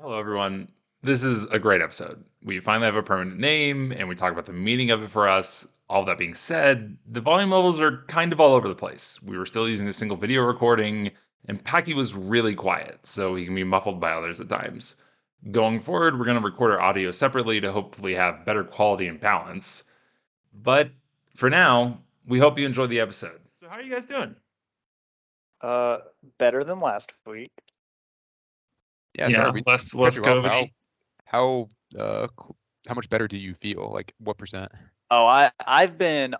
Hello, everyone. This is a great episode. We finally have a permanent name and we talk about the meaning of it for us. All that being said, the volume levels are kind of all over the place. We were still using a single video recording, and Packy was really quiet, so he can be muffled by others at times. Going forward, we're going to record our audio separately to hopefully have better quality and balance. But for now, we hope you enjoy the episode. So, how are you guys doing? Uh, Better than last week. Yeah, Yeah, sorry, we less cut you off. COVID. How much better do you feel? Like what percent? Oh, I've been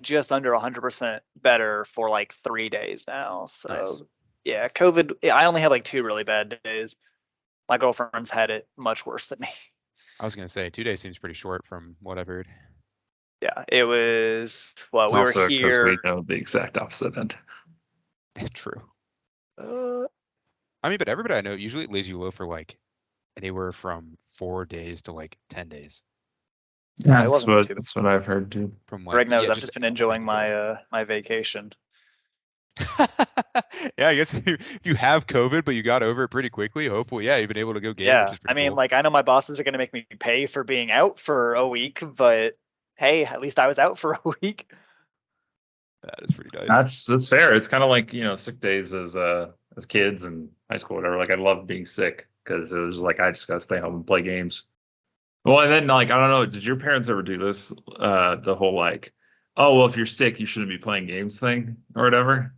just under 100% better for like 3 days now. Nice. So yeah, COVID. I only had like 2 really bad days. My girlfriend's had it much worse than me. I was gonna say 2 days seems pretty short from what I've heard. Yeah, it was. Well, It's we were also because we here. know the exact opposite end. True. Uh, I mean, but everybody I know usually lays you low for like anywhere from 4 days to like 10 days. Yeah, it that's wasn't what too that's what I've heard too. From Greg like knows I've just just been enjoying my vacation. Yeah, I guess if you have COVID but you got over it pretty quickly, hopefully, yeah, you've been able to go game, which Yeah, is I pretty mean, cool. like I know my bosses are gonna make me pay for being out for a week, but hey, at least I was out for a week. That is pretty nice. That's fair. It's kind of like, sick days as kids in high school, whatever. Like I loved being sick because it was like I just gotta stay home and play games. Well, and then like I don't know, did your parents ever do this? The whole like, oh well, if you're sick, you shouldn't be playing games thing or whatever.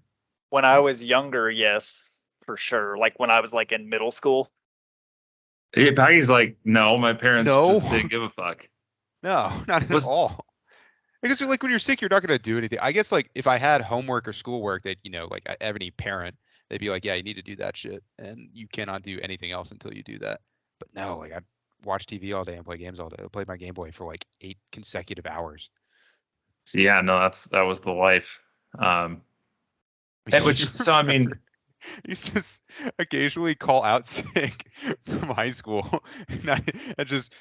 When I was younger, yes, for sure. Like when I was like in middle school. Yeah, Packy's like, no, my parents No, just didn't give a fuck. no, not at Was all. I guess like when you're sick, you're not gonna do anything. I guess like if I had homework or schoolwork that like I have any parent, they'd be like, yeah, you need to do that shit, and you cannot do anything else until you do that. But no, like I watch TV all day and play games all day. I played my Game Boy for like 8 consecutive hours. yeah, no, that was the life. Which so I mean, I used to occasionally call out sick from high school and just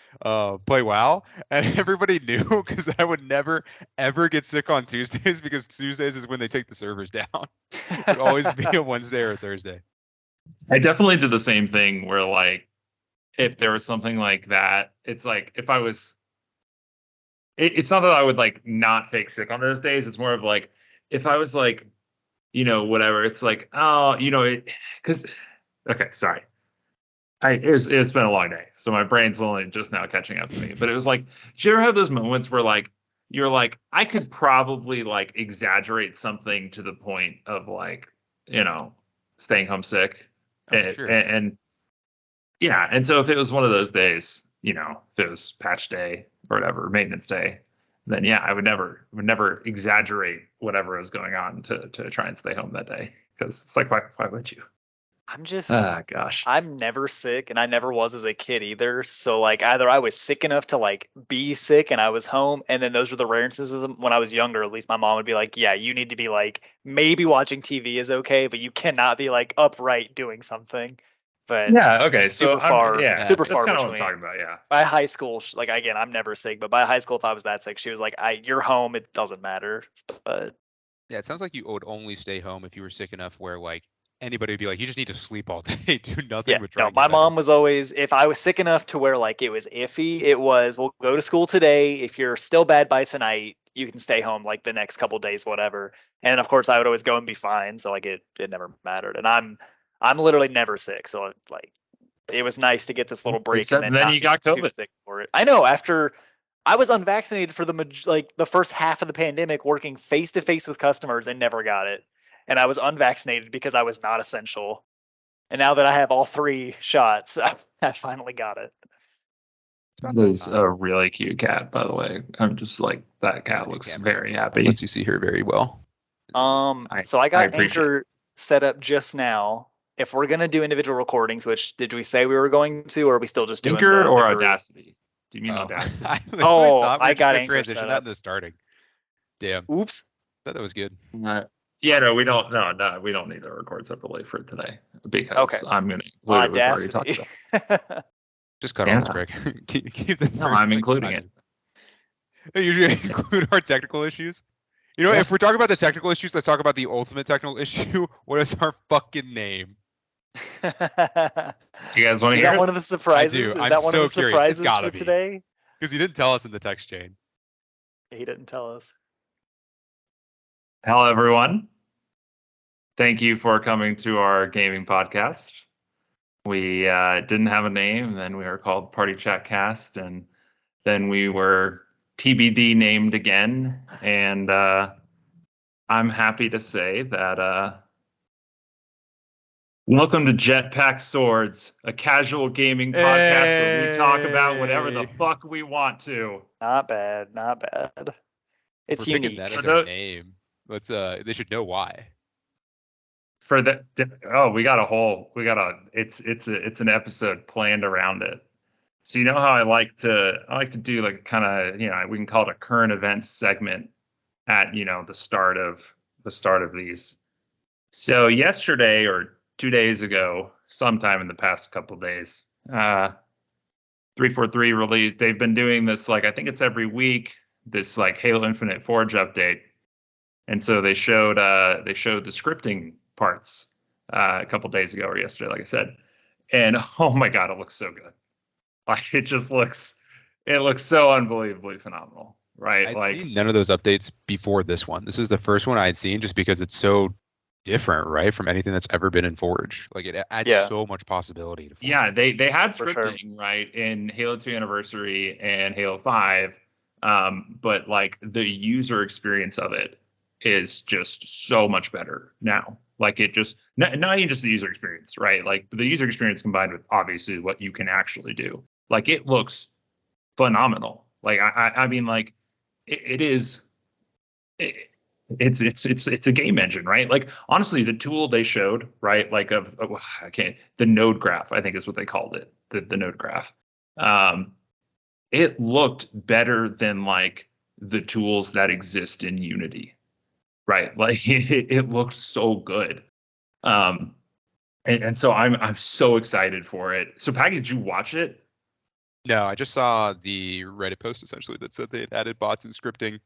play WoW, and everybody knew because I would never ever get sick on Tuesdays because Tuesdays is when they take the servers down. It would always be a Wednesday or a Thursday. I definitely did the same thing where like if there was something like that, it's like if I was it's not that I would like not fake sick on those days. It's more of like if I was like, whatever. It's like, oh, because okay, sorry. It's been a long day, so my brain's only just now catching up to me. But it was like, do you ever have those moments where like you're like, I could probably like exaggerate something to the point of like, staying homesick, Oh, sure. and yeah, and so if it was one of those days, if it was patch day or whatever, maintenance day, then yeah, I would never exaggerate whatever is going on to try and stay home that day because it's like why would you? I'm just Ah, gosh. I'm never sick and I never was as a kid either. So like either I was sick enough to like be sick and I was home, and then those were the rare instances when I was younger, at least my mom would be like, yeah, you need to be like maybe watching TV is okay, but you cannot be like upright doing something. But Yeah, okay. So super far yeah, super that's far kind of what I'm between. talking about. Yeah. By high school, like again, I'm never sick, but by high school if I was that sick, she was like, you're home, it doesn't matter. But Yeah, it sounds like you would only stay home if you were sick enough where like anybody would be like, you just need to sleep all day, do nothing yeah, but try no, and my get better. mom was always, if I was sick enough to where like it was iffy, it was, we'll go to school today. If you're still bad by tonight, you can stay home like the next couple days, whatever. And of course, I would always go and be fine. So like it never mattered. And I'm literally never sick. So like it was nice to get this little break and Except then then not you be got too COVID. sick for it. I know after I was unvaccinated for like the first half of the pandemic, working face to face with customers and never got it. And I was unvaccinated because I was not essential. And now that I have all 3 shots, I finally got it. It's about That that is time. a really cute cat, by the way. I'm just like that cat Cute looks camera. very happy. Lets you see her very well. So I I got appreciate it. Anchor set up just now. If we're gonna do individual recordings, which did we say we were going to, or are we still just doing Anchor the or group? Audacity? Do you mean Oh, Audacity? I literally Oh, thought we I were just got gonna Anchor set transition that up. into starting. Damn, Oops. thought that was good. Yeah, no, we don't. No, we don't need to record separately for today Okay. because I'm going to include it. We've already talked Audacity. about. Just cut all this, Yeah, Greg. keep the no, first I'm thing including behind it. us. I usually Yes. include our technical issues. You know, Yeah. if we're talking about the technical issues, let's talk about the ultimate technical issue. What is our fucking name? Do you guys want to Is hear that it? one of the surprises? I do. Is I'm that one so of the curious. It's surprises gotta for be. today? Because you didn't tell us in the text chain. He didn't tell us. Hello, everyone. Thank you for coming to our gaming podcast. We didn't have a name, then we were called Party Chat Cast, and then we were TBD named again. And I'm happy to say that welcome to Jetpack Swords, a casual gaming podcast where we talk about whatever the Hey. fuck we want to. Not bad. Not bad. It's We're picking unique. that For as our the- name. Let's they should know why. For the it's an episode planned around it. So you know how I like to do like kind of, we can call it a current events segment at, the start of these. So yesterday or 2 days ago, sometime in the past couple of days, 343 released. They've been doing this, like, I think it's every week, this like Halo Infinite Forge update. And so they showed the scripting parts a couple days ago or yesterday, like I said. And oh my God, it looks so good. Like it looks so unbelievably phenomenal, right? I'd Like, seen none of those updates before this one. This is the first one I'd seen just because it's so different, right, from anything that's ever been in Forge. Like it adds so much possibility to Forge. yeah, they had For sure. scripting right in Halo 2 Anniversary and Halo 5, but like the user experience of it is just so much better now. Like it just not even just the user experience, right? Like the user experience combined with obviously what you can actually do. Like it looks phenomenal. Like I mean, like it is. It's a game engine, right? Like honestly, the tool they showed, right? Like the node graph, I think is what they called it, the node graph. It looked better than like the tools that exist in Unity, right? Like it looked so good. And so I'm so excited for it. So Patty, did you watch it? No, I just saw the Reddit post essentially that said they had added bots and scripting.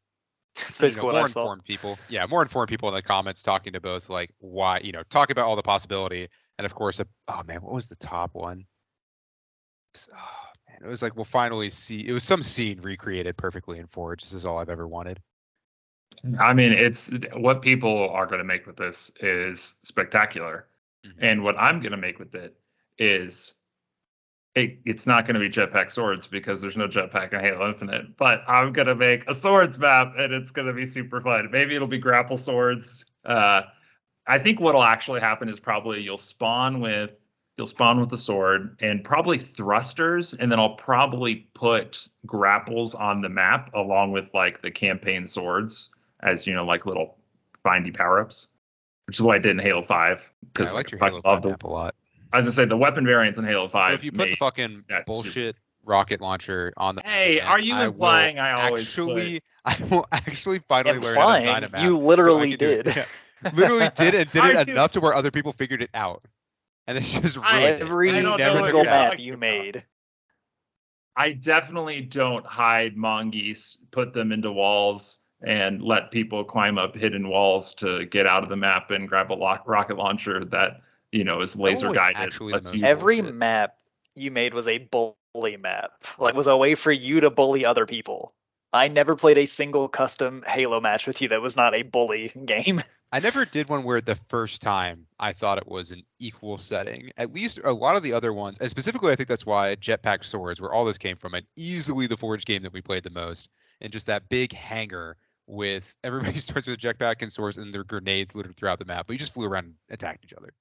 That's basically what more I saw. informed people. Yeah, more informed people in the comments talking to both like why, talking about all the possibility. And of course, oh man, what was the top one? Oh man, it was like we'll finally see. It was some scene recreated perfectly in Forge. This is all I've ever wanted. I mean, it's what people are going to make with this is spectacular. Mm-hmm. And what I'm going to make with it is it's not going to be Jetpack Swords because there's no jetpack in Halo Infinite, but I'm going to make a swords map and it's going to be super fun. Maybe it'll be grapple swords. I think what'll actually happen is probably you'll spawn with the sword and probably thrusters, and then I'll probably put grapples on the map along with like the campaign swords as, like little findy power-ups, which is what I did in Halo 5. Because I liked your Halo 5 map a lot. I was gonna say the weapon variants in Halo 5. So if you put the fucking bullshit rocket launcher on the Hey, are you implying I will actually finally learn how to design a map. You literally did. Yeah. Literally did and did it enough to where other people figured it out. And it's just ruined every it. single map you made. I definitely don't hide mongoose, put them into walls, and let people climb up hidden walls to get out of the map and grab a rocket launcher that is laser guided. Every map you made was a bully map. Like was a way for you to bully other people. I never played a single custom Halo match with you that was not a bully game. I never did one where the first time I thought it was an equal setting. At least a lot of the other ones, and specifically I think that's why Jetpack Swords, where all this came from, and easily the Forge game that we played the most, and just that big hangar with everybody starts with a jetpack and swords and their grenades littered throughout the map, but you just flew around and attacked each other.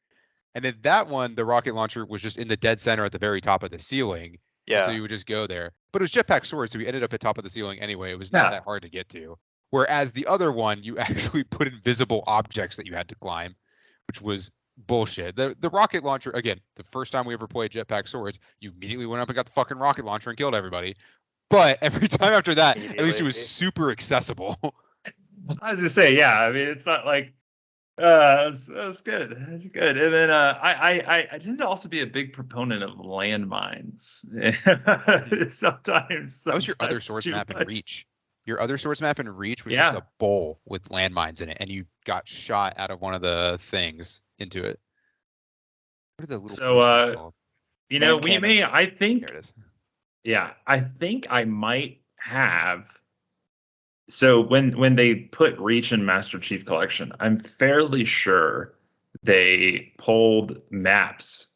And then that one, the rocket launcher was just in the dead center at the very top of the ceiling. Yeah. So you would just go there. But it was Jetpack Swords, so we ended up at top of the ceiling anyway. It was not that hard to get to. Whereas the other one, you actually put invisible objects that you had to climb, which was bullshit. The rocket launcher, again, the first time we ever played Jetpack Swords, you immediately went up and got the fucking rocket launcher and killed everybody. But every time after that, at least it was super accessible. I was gonna say, yeah. I mean, it's not like it's good. It's good. And then I tend to also be a big proponent of landmines. sometimes that was your other swords map in Reach. Your other swords map in Reach was just a bowl with landmines in it, and you got shot out of one of the things into it. What are the little So, boosters called? we Man may. cannons. I think. There it is. Yeah, I think I might have. So when they put Reach in Master Chief Collection, I'm fairly sure they pulled maps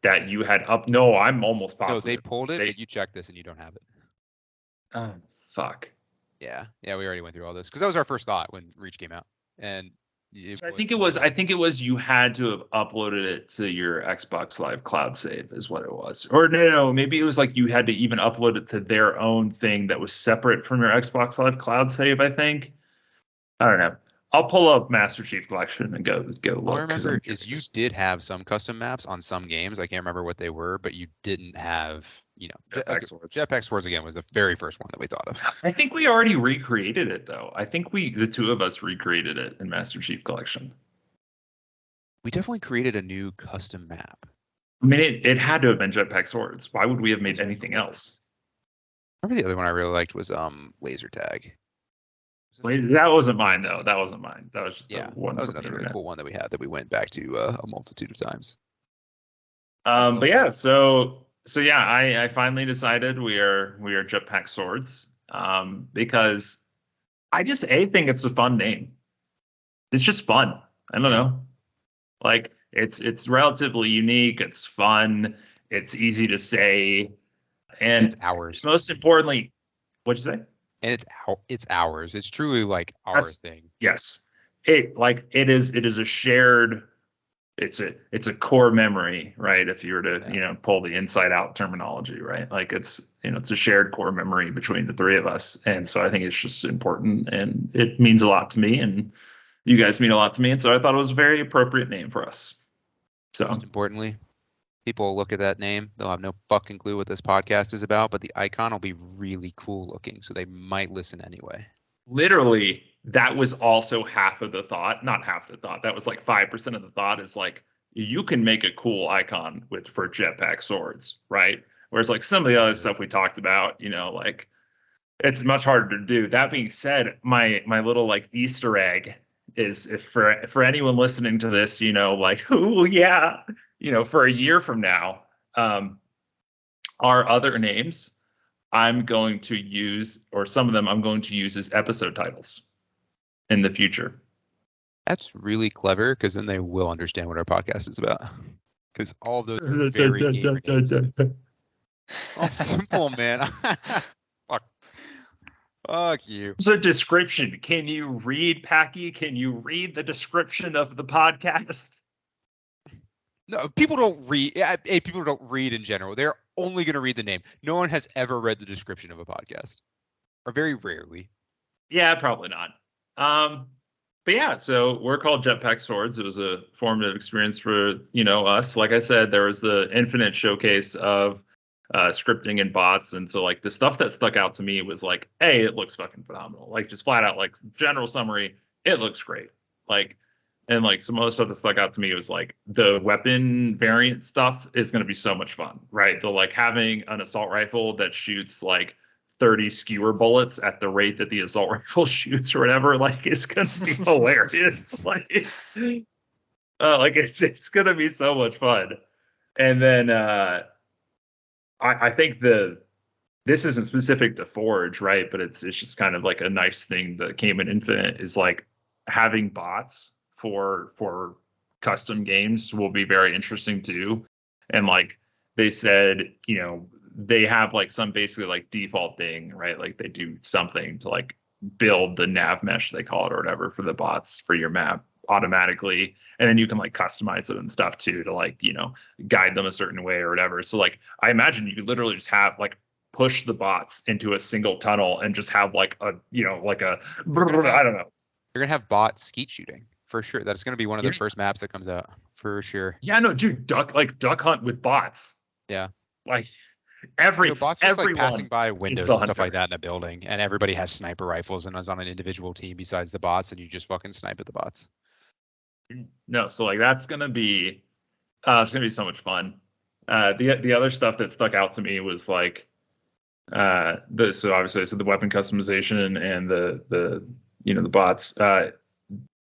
that you had up. No, I'm almost No, they positive. pulled it, but you checked this and you don't have it. Oh, fuck. Yeah, we already went through all this because that was our first thought when Reach came out, and I think it was. I think it was. You had to have uploaded it to your Xbox Live Cloud save, is what it was. Or no, maybe it was like you had to even upload it to their own thing that was separate from your Xbox Live Cloud save. I think. I don't know. I'll pull up Master Chief Collection and go look. All I 'Cause remember I'm is you curious. did have some custom maps on some games. I can't remember what they were, but you didn't have, Jetpack Swords. Jetpack Swords again was the very first one that we thought of. I think we already recreated it though. I think the two of us recreated it in Master Chief Collection. We definitely created a new custom map. I mean, it had to have been Jetpack Swords. Why would we have made anything else? Remember the other one I really liked was laser tag. Wait, that wasn't mine though. That wasn't mine. That was just the Yeah, one that was from the another really internet. cool one that we had that we went back to a multitude of times. But yeah, so yeah, I finally decided we are Jetpack Swords. Because I just think it's a fun name. It's just fun. I don't know. Like it's relatively unique. It's fun. It's easy to say, and It's ours. most importantly, what'd you say? And it's ours. It's truly like our thing. Yes. It is a shared. It's a core memory, right? If you were to pull the inside out terminology, right? Like it's a shared core memory between the three of us, and so I think it's just important, and it means a lot to me, and you guys mean a lot to me, and so I thought it was a very appropriate name for us. So Most importantly, people will look at that name. They'll have no fucking clue what this podcast is about, but the icon will be really cool looking, so they might listen anyway. Literally, that was also half of the thought. Not half the thought. That was like 5% of the thought is like, you can make a cool icon for Jetpack Swords, right? Whereas like some of the other stuff we talked about, like it's much harder to do. That being said, my little like Easter egg is if for anyone listening to this, like, oh yeah, for a year from now, our other names I'm going to use, or some of them I'm going to use as episode titles in the future. That's really clever because then they will understand what our podcast is about. Because all of those are very gamer names. Oh, simple, man. Fuck you. It's a description. Can you read, Packy? Can you read the description of the podcast? No, people don't read. People don't read in general. They're only going to read the name. No one has ever read the description of a podcast, or very rarely. Yeah, probably not. But yeah, so we're called Jetpack Swords. It was a formative experience for us. Like I said, there was the infinite showcase of scripting and bots, and so like the stuff that stuck out to me was like, hey, it looks fucking phenomenal. Like just flat out, like general summary, it looks great. Like. And like some other stuff that stuck out to me was like the weapon variant stuff is going to be so much fun, right? The like having an assault rifle that shoots like 30 skewer bullets at the rate that the assault rifle shoots or whatever, like it's going to be hilarious. Like it's going to be so much fun. And then I think this isn't specific to Forge, right? But it's just kind of like a nice thing that came in Infinite is like having bots for custom games will be very interesting too. And like they said, they have like some basically like default thing, right? Like they do something to like build the nav mesh, they call it, or whatever, for the bots for your map automatically. And then you can like customize it and stuff too to like, guide them a certain way or whatever. So like I imagine you could literally just have like push the bots into a single tunnel and just have like a, like a, I don't know. You're going to have bot skeet shooting. For sure. That's going to be one of the first maps that comes out. For sure. Yeah, no, dude, duck hunt with bots. Yeah. Like bots just like passing by windows and stuff like that in a building, and everybody has sniper rifles and is on an individual team besides the bots, and you just fucking snipe at the bots. No, so like that's gonna be it's gonna be so much fun. The other stuff that stuck out to me was like so obviously the weapon customization and the bots.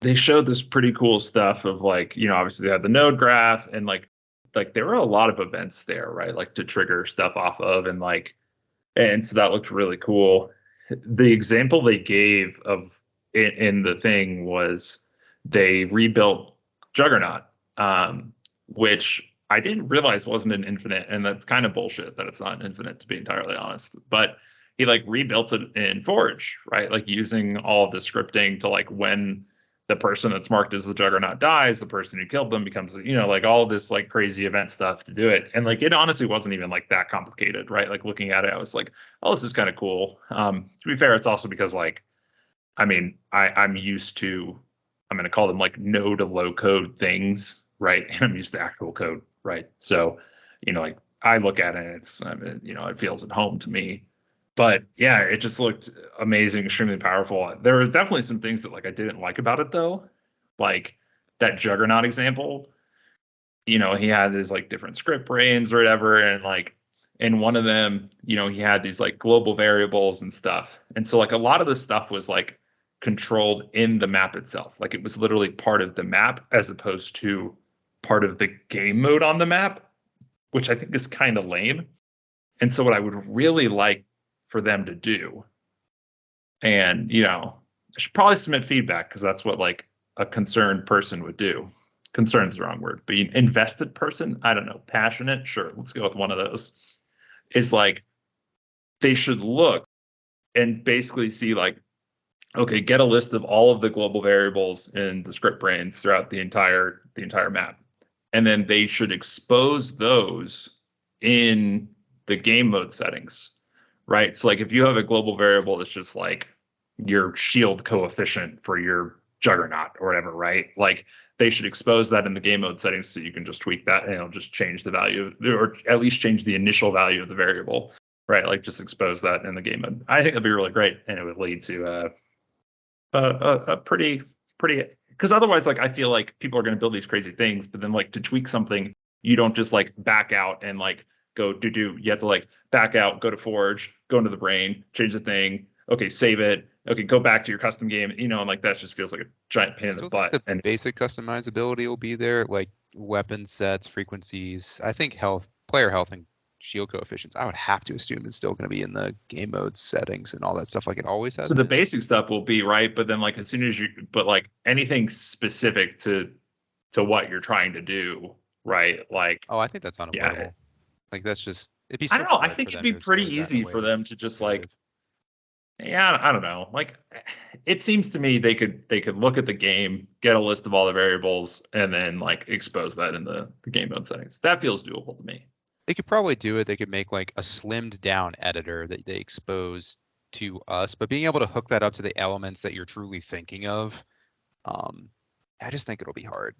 They showed this pretty cool stuff of like, obviously they had the node graph and like like there were a lot of events there, right? Like to trigger stuff off of, and so that looked really cool. The example they gave of in the thing was they rebuilt Juggernaut, which I didn't realize wasn't an infinite, and that's kind of bullshit that it's not an infinite, to be entirely honest. But he like rebuilt it in Forge, right? Like using all of the scripting to like when the person that's marked as the Juggernaut dies, the person who killed them becomes, like all this like crazy event stuff to do it. And like it honestly wasn't even like that complicated, right? Like looking at it, I was like, oh, this is kind of cool. To be fair, it's also because like, I mean, I'm used to, I'm going to call them like no to low code things, right? And I'm used to actual code, right? So, like I look at it, it's, it feels at home to me. But yeah, it just looked amazing, extremely powerful. There were definitely some things that like I didn't like about it though, like that Juggernaut example. He had his like different script brains or whatever, and like in one of them, he had these like global variables and stuff. And so like a lot of the stuff was like controlled in the map itself. Like it was literally part of the map as opposed to part of the game mode on the map, which I think is kind of lame. And so what I would really like for them to do, and I should probably submit feedback because that's what like a concerned person would do. Concerned is the wrong word, but invested person, I don't know, passionate, sure, let's go with one of those, is like they should look and basically see like, okay, get a list of all of the global variables in the script brains throughout the entire map, and then they should expose those in the game mode settings, right? So like if you have a global variable that's just like your shield coefficient for your Juggernaut or whatever, right? Like they should expose that in the game mode settings so you can just tweak that and it'll just change the value, or at least change the initial value of the variable, right? Like just expose that in the game mode. I think that'd be really great, and it would lead to a pretty, because otherwise, like I feel like people are going to build these crazy things, but then like to tweak something, you don't just like back out and like go do. You have to like back out, go to Forge, go into the brain, change the thing. Okay, save it. Okay, go back to your custom game. And like that just feels like a giant pain in the butt. The basic customizability will be there, like weapon sets, frequencies. I think player health, and shield coefficients, I would have to assume is still going to be in the game mode settings and all that stuff like it always has. So the basic stuff will be right, but then like as soon as but like anything specific to what you're trying to do, right? Like, oh, I think that's unavoidable. Yeah. Like that's just, it'd be. I don't know. I think it'd be pretty easy for them to just like, yeah, I don't know. Like, it seems to me they could look at the game, get a list of all the variables, and then like expose that in the game mode settings. That feels doable to me. They could probably do it. They could make like a slimmed down editor that they expose to us, but being able to hook that up to the elements that you're truly thinking of, I just think it'll be hard.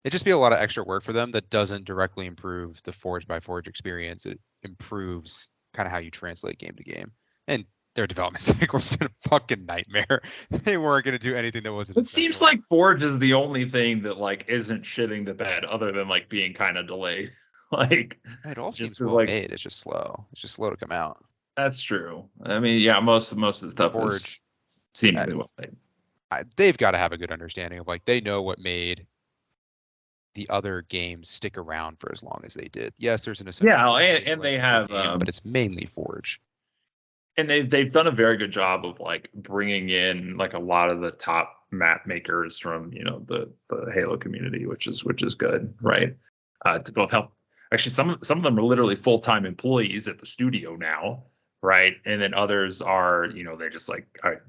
It'd just be a lot of extra work for them that doesn't directly improve the Forge by Forge experience. It improves kind of how you translate game to game. And their development cycle's been a fucking nightmare. They weren't going to do anything that wasn't. It seems like Forge is the only thing that like isn't shitting the bed, other than like being kind of delayed. Like it all seems well like, made. It's just slow. It's just slow to come out. That's true. I mean, yeah, most of the stuff Forge, is seemingly well made. They've got to have a good understanding of like they know what made the other games stick around for as long as they did. Yes, there's an and they have, but it's mainly Forge. And they've done a very good job of like bringing in like a lot of the top map makers from the Halo community, which is good, right? To both help. Actually, some of them are literally full-time employees at the studio now, right? And then others are, they just like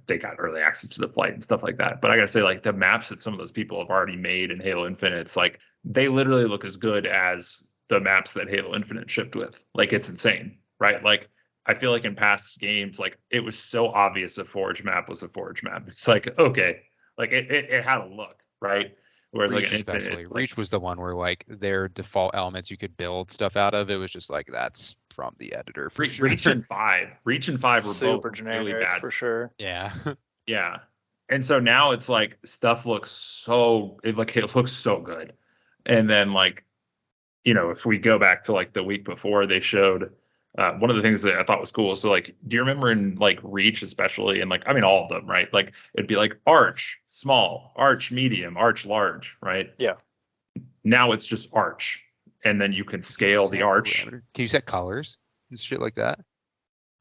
they got early access to the flight and stuff like that. But I gotta say, like the maps that some of those people have already made in Halo Infinite, it's like they literally look as good as the maps that Halo Infinite shipped with. Like it's insane, right? Like I feel like in past games, like it was so obvious a Forge map was a Forge map. It's like, okay, like it had a look, right? Whereas Reach like especially, Reach was the one where like their default elements you could build stuff out of. It was just like that's from the editor. For sure. Reach and 5 were super both generic, really bad for sure. Yeah. Yeah. And so now it's like stuff looks it looks so good. And then like, if we go back to like the week before, they showed one of the things that I thought was cool. So like, do you remember in like Reach especially, and like, I mean, all of them, right? Like it'd be like Arch small, Arch medium, Arch large, right? Yeah. Now it's just Arch. and then you can scale the Set arch. parameter. Can you set colors and shit like that?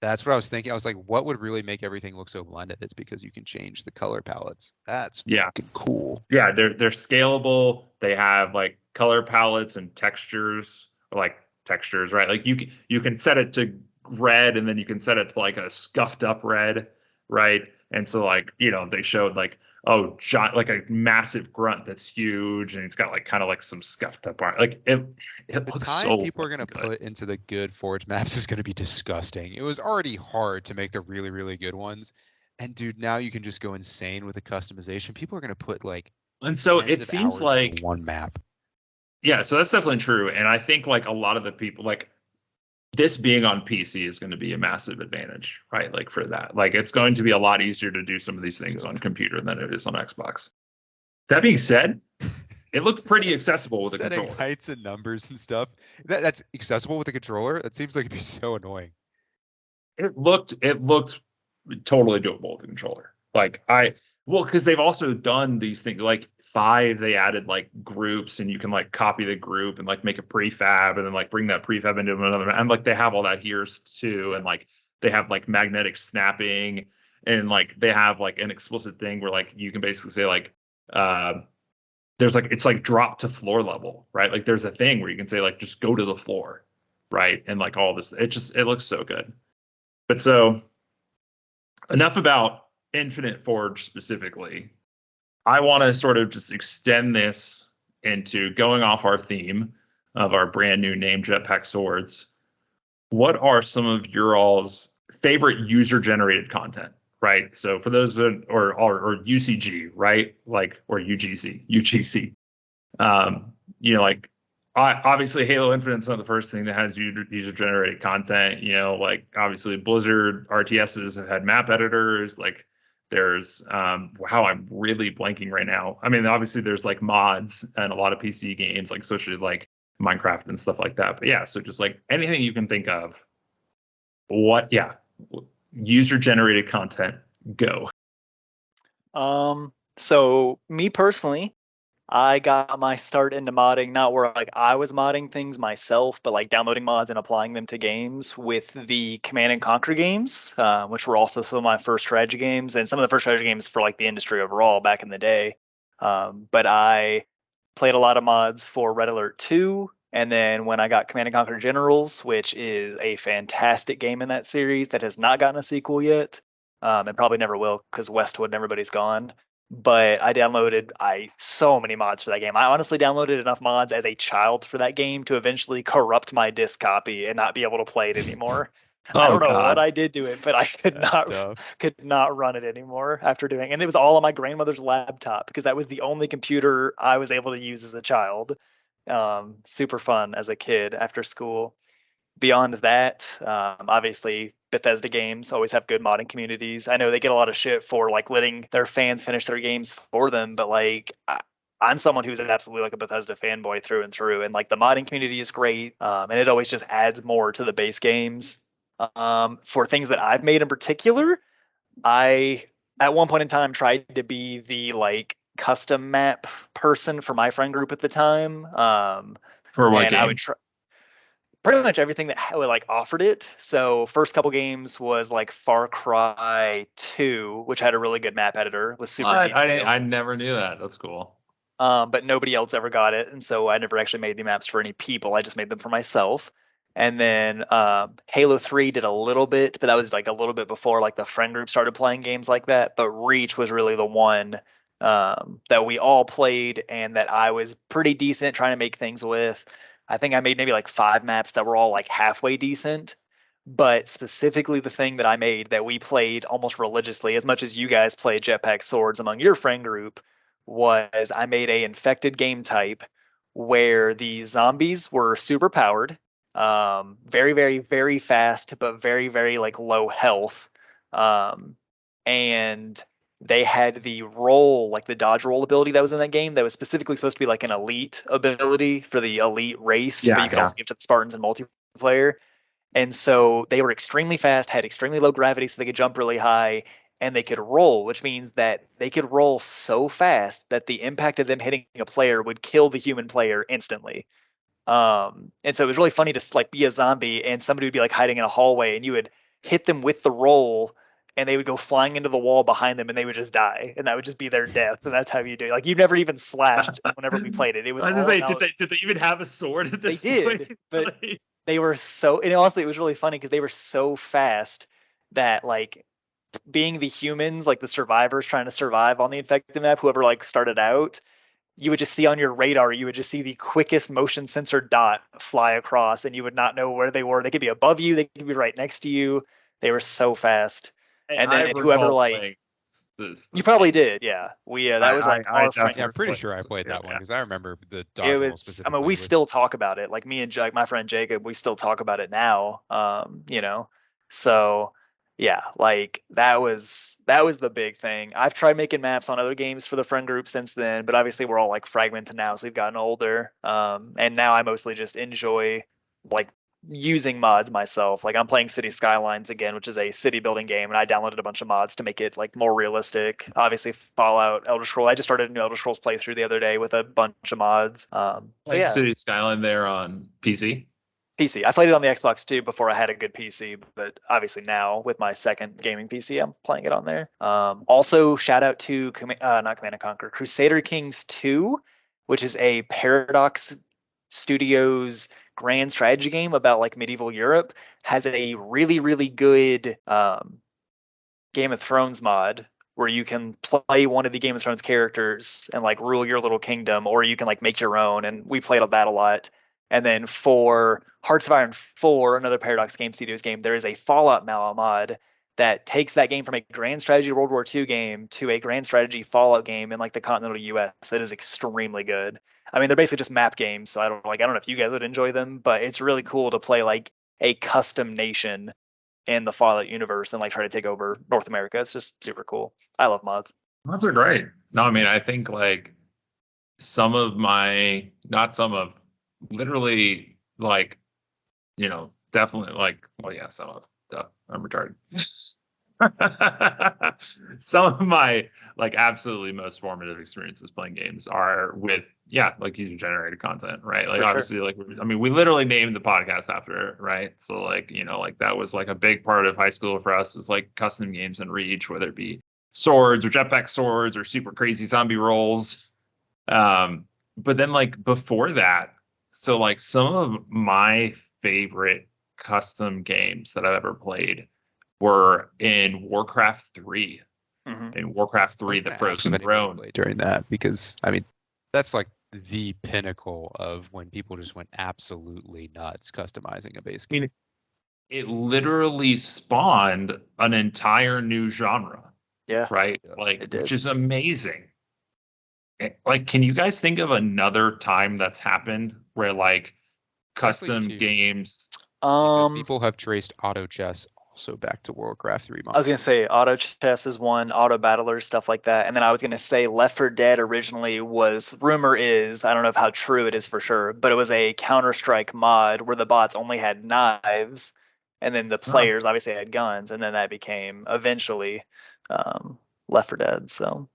That's what I was thinking. I was like, what would really make everything look so blended? It's because you can change the color palettes. That's Yeah. fucking cool. Yeah, they're scalable. They have like color palettes and textures, or like textures, right? Like you can set it to red, and then you can set it to like a scuffed up red, right? And so like, they showed like, oh, like a massive grunt that's huge, and it's got like kind of like some scuffed up art. Like it The looks time so people are gonna fucking good. put into the good Forge maps is gonna be disgusting. It was already hard to make the really, really good ones. And dude, now you can just go insane with the customization. People are gonna put like And so tens it of seems hours into like, one map. yeah, so that's definitely true. And I think like a lot of the people, like, this being on PC is going to be a massive advantage, right? Like for that, like it's going to be a lot easier to do some of these things on computer than it is on Xbox. That being said, it looked pretty accessible with a Setting controller. heights and numbers and stuff. That's accessible with a controller? That seems like it'd be so annoying. It looked totally doable with a controller. Well, because they've also done these things like 5, they added like groups, and you can like copy the group and like make a prefab and then like bring that prefab into another, and like they have all that here too, and like they have like magnetic snapping, and like they have like an explicit thing where like you can basically say like there's like, it's like drop to floor level, right? Like there's a thing where you can say like just go to the floor, right? And like all this, it looks so good. But so enough about Infinite Forge specifically. I want to sort of just extend this into going off our theme of our brand new name, Jetpack Swords. What are some of your all's favorite user generated content, right? So for those that, or UCG, right? Like, or UGC. Like, obviously Halo Infinite's not the first thing that has user generated content. Like obviously Blizzard RTSs have had map editors. Like there's wow, I'm really blanking right now. I mean, obviously there's like mods and a lot of PC games, like especially like Minecraft and stuff like that. But yeah, so just like anything you can think of. User generated content, go. So me personally, I got my start into modding, not where like I was modding things myself, but like downloading mods and applying them to games with the Command and Conquer games, which were also some of my first strategy games and some of the first strategy games for like the industry overall back in the day. But I played a lot of mods for Red Alert 2, and then when I got Command and Conquer Generals, which is a fantastic game in that series that has not gotten a sequel yet, and probably never will because Westwood and everybody's gone. But I downloaded so many mods for that game. I honestly downloaded enough mods as a child for that game to eventually corrupt my disc copy and not be able to play it anymore. I Oh don't know what God. I did to it, but I could not run it anymore after doing. And it was all on my grandmother's laptop because that was the only computer I was able to use as a child. Super fun as a kid after school. Beyond that, obviously Bethesda games always have good modding communities. I know they get a lot of shit for like letting their fans finish their games for them, but like I'm someone who's absolutely like a Bethesda fanboy through and through, and like the modding community is great, and it always just adds more to the base games. For things that I've made in particular, I at one point in time tried to be the like custom map person for my friend group at the time, For what and I game? would try pretty much everything that like offered it. So first couple games was like Far Cry 2, which had a really good map editor, was super detailed. I never knew that. That's cool. But nobody else ever got it, and so I never actually made any maps for any people. I just made them for myself. And then Halo 3 did a little bit, but that was like a little bit before like the friend group started playing games like that. But Reach was really the one that we all played and that I was pretty decent trying to make things with. I think I made maybe like 5 maps that were all like halfway decent. But specifically, the thing that I made that we played almost religiously, as much as you guys played Jetpack Swords among your friend group, was I made a infected game type where the zombies were super powered, very, very, very fast, but very, very like low health. And they had the roll, like the dodge roll ability that was in that game that was specifically supposed to be like an elite ability for the elite race, but you could also give to the Spartans in multiplayer. And so they were extremely fast, had extremely low gravity, so they could jump really high, and they could roll, which means that they could roll so fast that the impact of them hitting a player would kill the human player instantly. And so it was really funny to like be a zombie and somebody would be like hiding in a hallway and you would hit them with the roll and they would go flying into the wall behind them and they would just die and that would just be their death and that's how you do it. Like you never even slashed whenever we played it. It was I was all just say, about, did they even have a sword at they this point? did, but they were so, and honestly it was really funny because they were so fast that like being the humans, like the survivors trying to survive on the infected map, whoever like started out, you would just see on your radar, you would just see the quickest motion sensor dot fly across, and you would not know where they were. They could be above you, they could be right next to you. They were so fast. And I then whoever recall like playing this you probably game. did, yeah. We that was like our friend. Yeah, I'm pretty played sure I this. played that one Yeah. because I remember the It dodgeball was. I specifically. mean, we still talk about it. Like me and like my friend Jacob, we still talk about it now. So yeah, like that was the big thing. I've tried making maps on other games for the friend group since then, but obviously we're all like fragmented now, so we've gotten older. And now I mostly just enjoy like using mods myself. Like I'm playing City Skylines again, which is a city building game, and I downloaded a bunch of mods to make it like more realistic. Obviously, Fallout, Elder Scrolls. I just started a new Elder Scrolls playthrough the other day with a bunch of mods. So Like yeah, City Skyline there on PC. PC. I played it on the Xbox too before I had a good PC, but obviously now with my second gaming PC, I'm playing it on there. Also, shout out to not Command and Conquer, Crusader Kings 2, which is a Paradox Studios grand strategy game about like medieval Europe. Has a really really good Game of Thrones mod where you can play one of the Game of Thrones characters and like rule your little kingdom, or you can like make your own. And we played that a lot. And then for Hearts of Iron 4, another Paradox Game Studios game, there is a Fallout mod that takes that game from a grand strategy World War II game to a grand strategy Fallout game in like the continental US. That is extremely good. I mean, they're basically just map games, so I don't know if you guys would enjoy them, but it's really cool to play like a custom nation in the Fallout universe and like try to take over North America. It's just super cool. I love mods. Mods are great. No, I mean, I think like some of my, not some of, literally like, definitely like, well, yeah, some of, I'm retarded. Some of my like absolutely most formative experiences playing games are with like user generated content, right? Like For sure. obviously like I mean we literally named the podcast after it, right? So like like that was like a big part of high school for us was like custom games and Reach, whether it be swords or Jetpack Swords or super crazy zombie rolls. But then like before that, so like some of my favorite custom games that I've ever played were in Warcraft 3. Mm-hmm. In Warcraft 3, the Frozen Throne. During that, because I mean, that's like the pinnacle of when people just went absolutely nuts customizing a base game. I mean, it literally spawned an entire new genre. Yeah. Right? Like, which is amazing. Like, can you guys think of another time that's happened where like custom games? Because people have traced auto chess also back to Warcraft 3 mods. I was gonna say auto chess is one, auto battlers, stuff like that, and then I was gonna say Left 4 Dead originally was, rumor is, I don't know how true it is for sure, but it was a Counter-Strike mod where the bots only had knives, and then the players obviously had guns, and then that became eventually Left 4 Dead. So.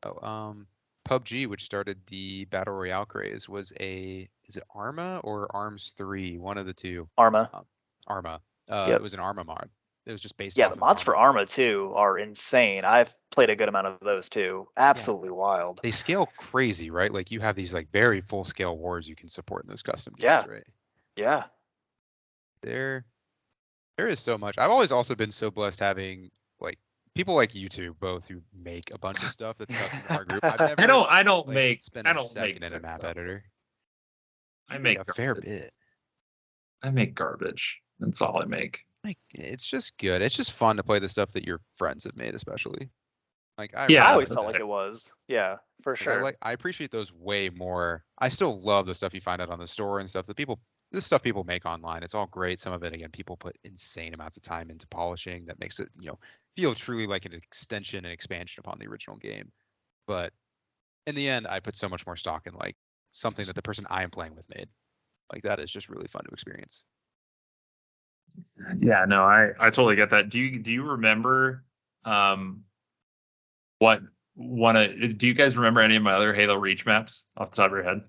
PUBG, which started the battle royale craze, is it Arma or Arms 3? One of the two. Arma. Arma. Yep. It was an Arma mod. It was just based. Yeah, the mods for Arma too are insane. I've played a good amount of those too. Absolutely wild. They scale crazy, right? Like you have these like very full scale wars you can support in those custom games, Yeah. right? Yeah. There is so much. I've always also been so blessed having like people like you two both who make a bunch of stuff that's custom to our group. I've never I don't make spend a second in a map editor. I make a fair bit. I make garbage. That's all I make. Like it's just good. It's just fun to play the stuff that your friends have made, especially. Like I always felt like it was. Yeah, for sure. I appreciate those way more. I still love the stuff you find out on the store and stuff that this stuff people make online. It's all great. Some of it, again, people put insane amounts of time into polishing that makes it, feel truly like an extension and expansion upon the original game. But in the end, I put so much more stock in like something that the person I am playing with made. Like that is just really fun to experience. Yeah, no, I totally get that. Do you remember do you guys remember any of my other Halo Reach maps off the top of your head?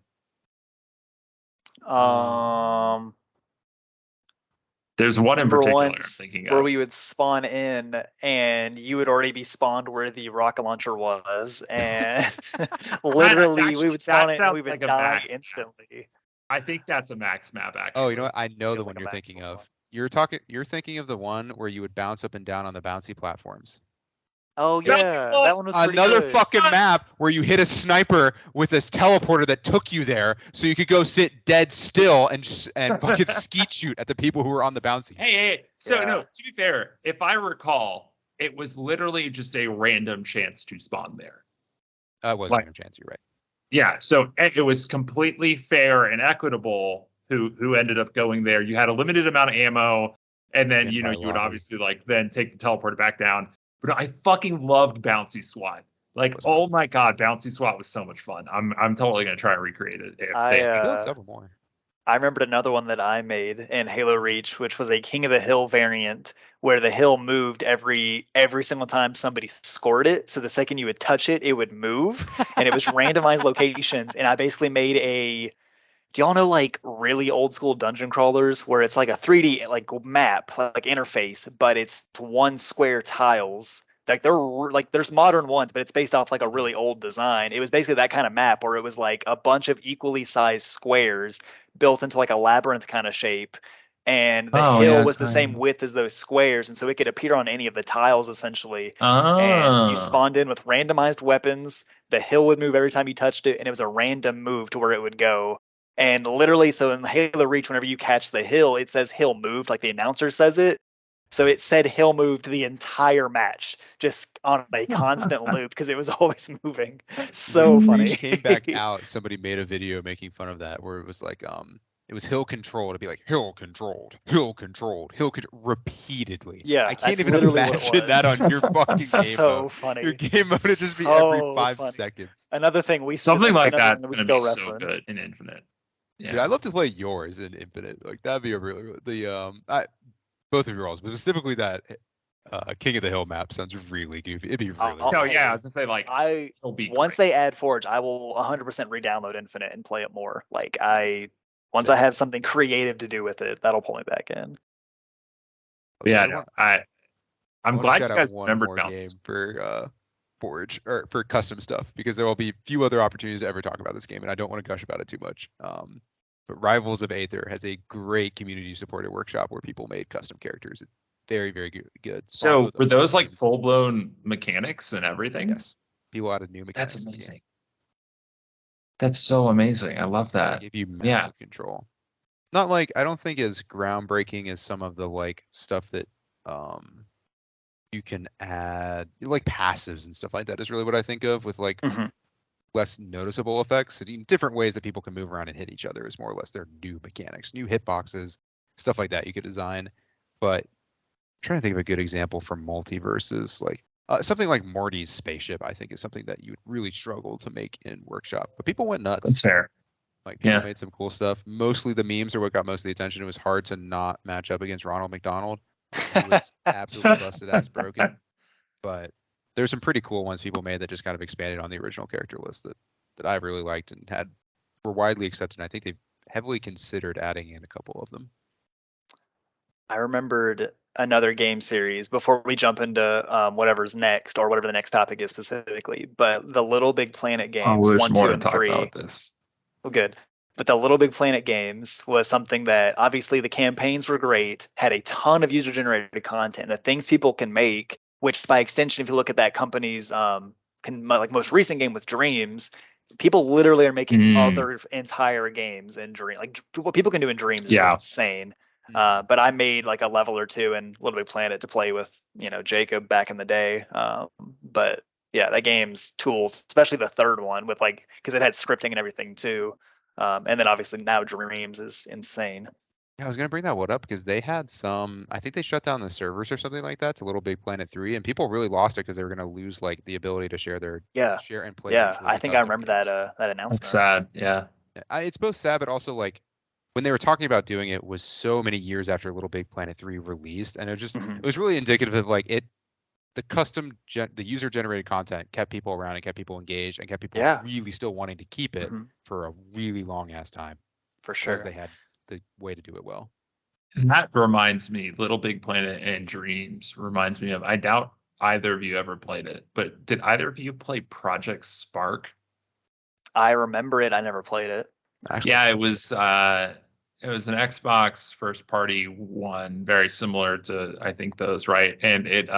There's one in Remember particular I'm once thinking where of. we would spawn in and you would already be spawned where the rocket launcher was, and literally we would spawn in and we would like a die max map. instantly. I think that's a max map, actually. Oh, you know what? I know the Feels one like a you're max thinking one. of. You're thinking of the one where you would bounce up and down on the bouncy platforms. Oh Bouncy yeah, spot! that one was pretty Another good. fucking map where you hit a sniper with this teleporter that took you there, so you could go sit dead still and fucking skeet shoot at the people who were on the bouncy. Hey. So Yeah. no, to be fair, if I recall, it was literally just a random chance to spawn there. It was a random chance. You're right. Yeah, so it was completely fair and equitable who ended up going there. You had a limited amount of ammo, and then you would obviously like then take the teleporter back down. But I fucking loved Bouncy SWAT. Like, oh my god, Bouncy SWAT was so much fun. I'm totally gonna try and recreate it. I built several more. I remembered another one that I made in Halo Reach, which was a King of the Hill variant where the hill moved every single time somebody scored it. So the second you would touch it, it would move, and it was randomized locations. And I basically made a. Do y'all know like really old school dungeon crawlers where it's like a 3D like map like interface, but it's one square tiles. Like there's modern ones, but it's based off like a really old design. It was basically that kind of map where it was like a bunch of equally sized squares built into like a labyrinth kind of shape, and the hill was the same width as those squares, and so it could appear on any of the tiles essentially. And you spawned in with randomized weapons. The hill would move every time you touched it, and it was a random move to where it would go. And literally, so in Halo Reach, whenever you catch the hill, it says hill moved, like the announcer says it. So it said hill moved the entire match, just on a constant loop because it was always moving. So funny. Reach came back out. Somebody made a video making fun of that, where it was like, it was hill control. It'd be like hill controlled, repeatedly. Yeah, I can't even imagine that on your fucking game so mode. funny. Your game mode would just be every 5 seconds. Another thing we something like that's going to be so good in Infinite. Yeah, dude, I'd love to play yours in Infinite. Like that'd be a really both of your roles, but specifically that King of the Hill map sounds really goofy. It'd be really. No, yeah, I was gonna say like once they add Forge, I will 100% re-download Infinite and play it more. Like once I have something creative to do with it, that'll pull me back in. Yeah, no, I'm glad you guys remembered game for Forge or for custom stuff, because there will be few other opportunities to ever talk about this game, and I don't want to gush about it too much. But Rivals of Aether has a great community-supported workshop where people made custom characters. It's very, very good. So were those like full-blown mechanics and everything? Yes. People added new mechanics. That's amazing. That's so amazing. I love that. Give you massive control. Not like, I don't think as groundbreaking as some of the like stuff that you can add, like passives and stuff like that is really what I think of with like less noticeable effects. Different ways that people can move around and hit each other is more or less their new mechanics, new hitboxes, stuff like that you could design. But I'm trying to think of a good example for multiverses, like something like Morty's spaceship, I think is something that you would really struggle to make in Workshop. But people went nuts. That's fair. Like people made some cool stuff. Mostly the memes are what got most of the attention. It was hard to not match up against Ronald McDonald. He was absolutely busted ass broken. But there's some pretty cool ones people made that just kind of expanded on the original character list that I really liked and were widely accepted. And I think they've heavily considered adding in a couple of them. I remembered another game series before we jump into whatever's next or whatever the next topic is specifically, but the Little Big Planet games 1, 2, and 3. About this. Oh, good. But the Little Big Planet games was something that obviously the campaigns were great, had a ton of user-generated content, the things people can make, which by extension, if you look at that company's like most recent game with Dreams, people literally are making other entire games in Dream. Like what people can do in Dreams is insane. But I made like a level or two in Little Big Planet to play with, Jacob back in the day. But yeah, that game's tools, especially the third one with like, because it had scripting and everything too. And then obviously now Dreams is insane. Yeah, I was gonna bring that one up because they had I think they shut down the servers or something like that to Little Big Planet 3, and people really lost it because they were gonna lose like the ability to share share and play. Yeah, I think I remember that announcement. That's sad. Yeah. It's both sad, but also like when they were talking about doing it was so many years after Little Big Planet 3 released, and it was really indicative of like the user generated content kept people around and kept people engaged and kept people really still wanting to keep it for a really long ass time. for because sure. they had the way to do it well. That reminds me, Little Big Planet and Dreams reminds me of, I doubt either of you ever played it, but did either of you play Project Spark? I remember it. I never played it. Actually, Yeah, it was an Xbox first party one, very similar to I think those, right? And it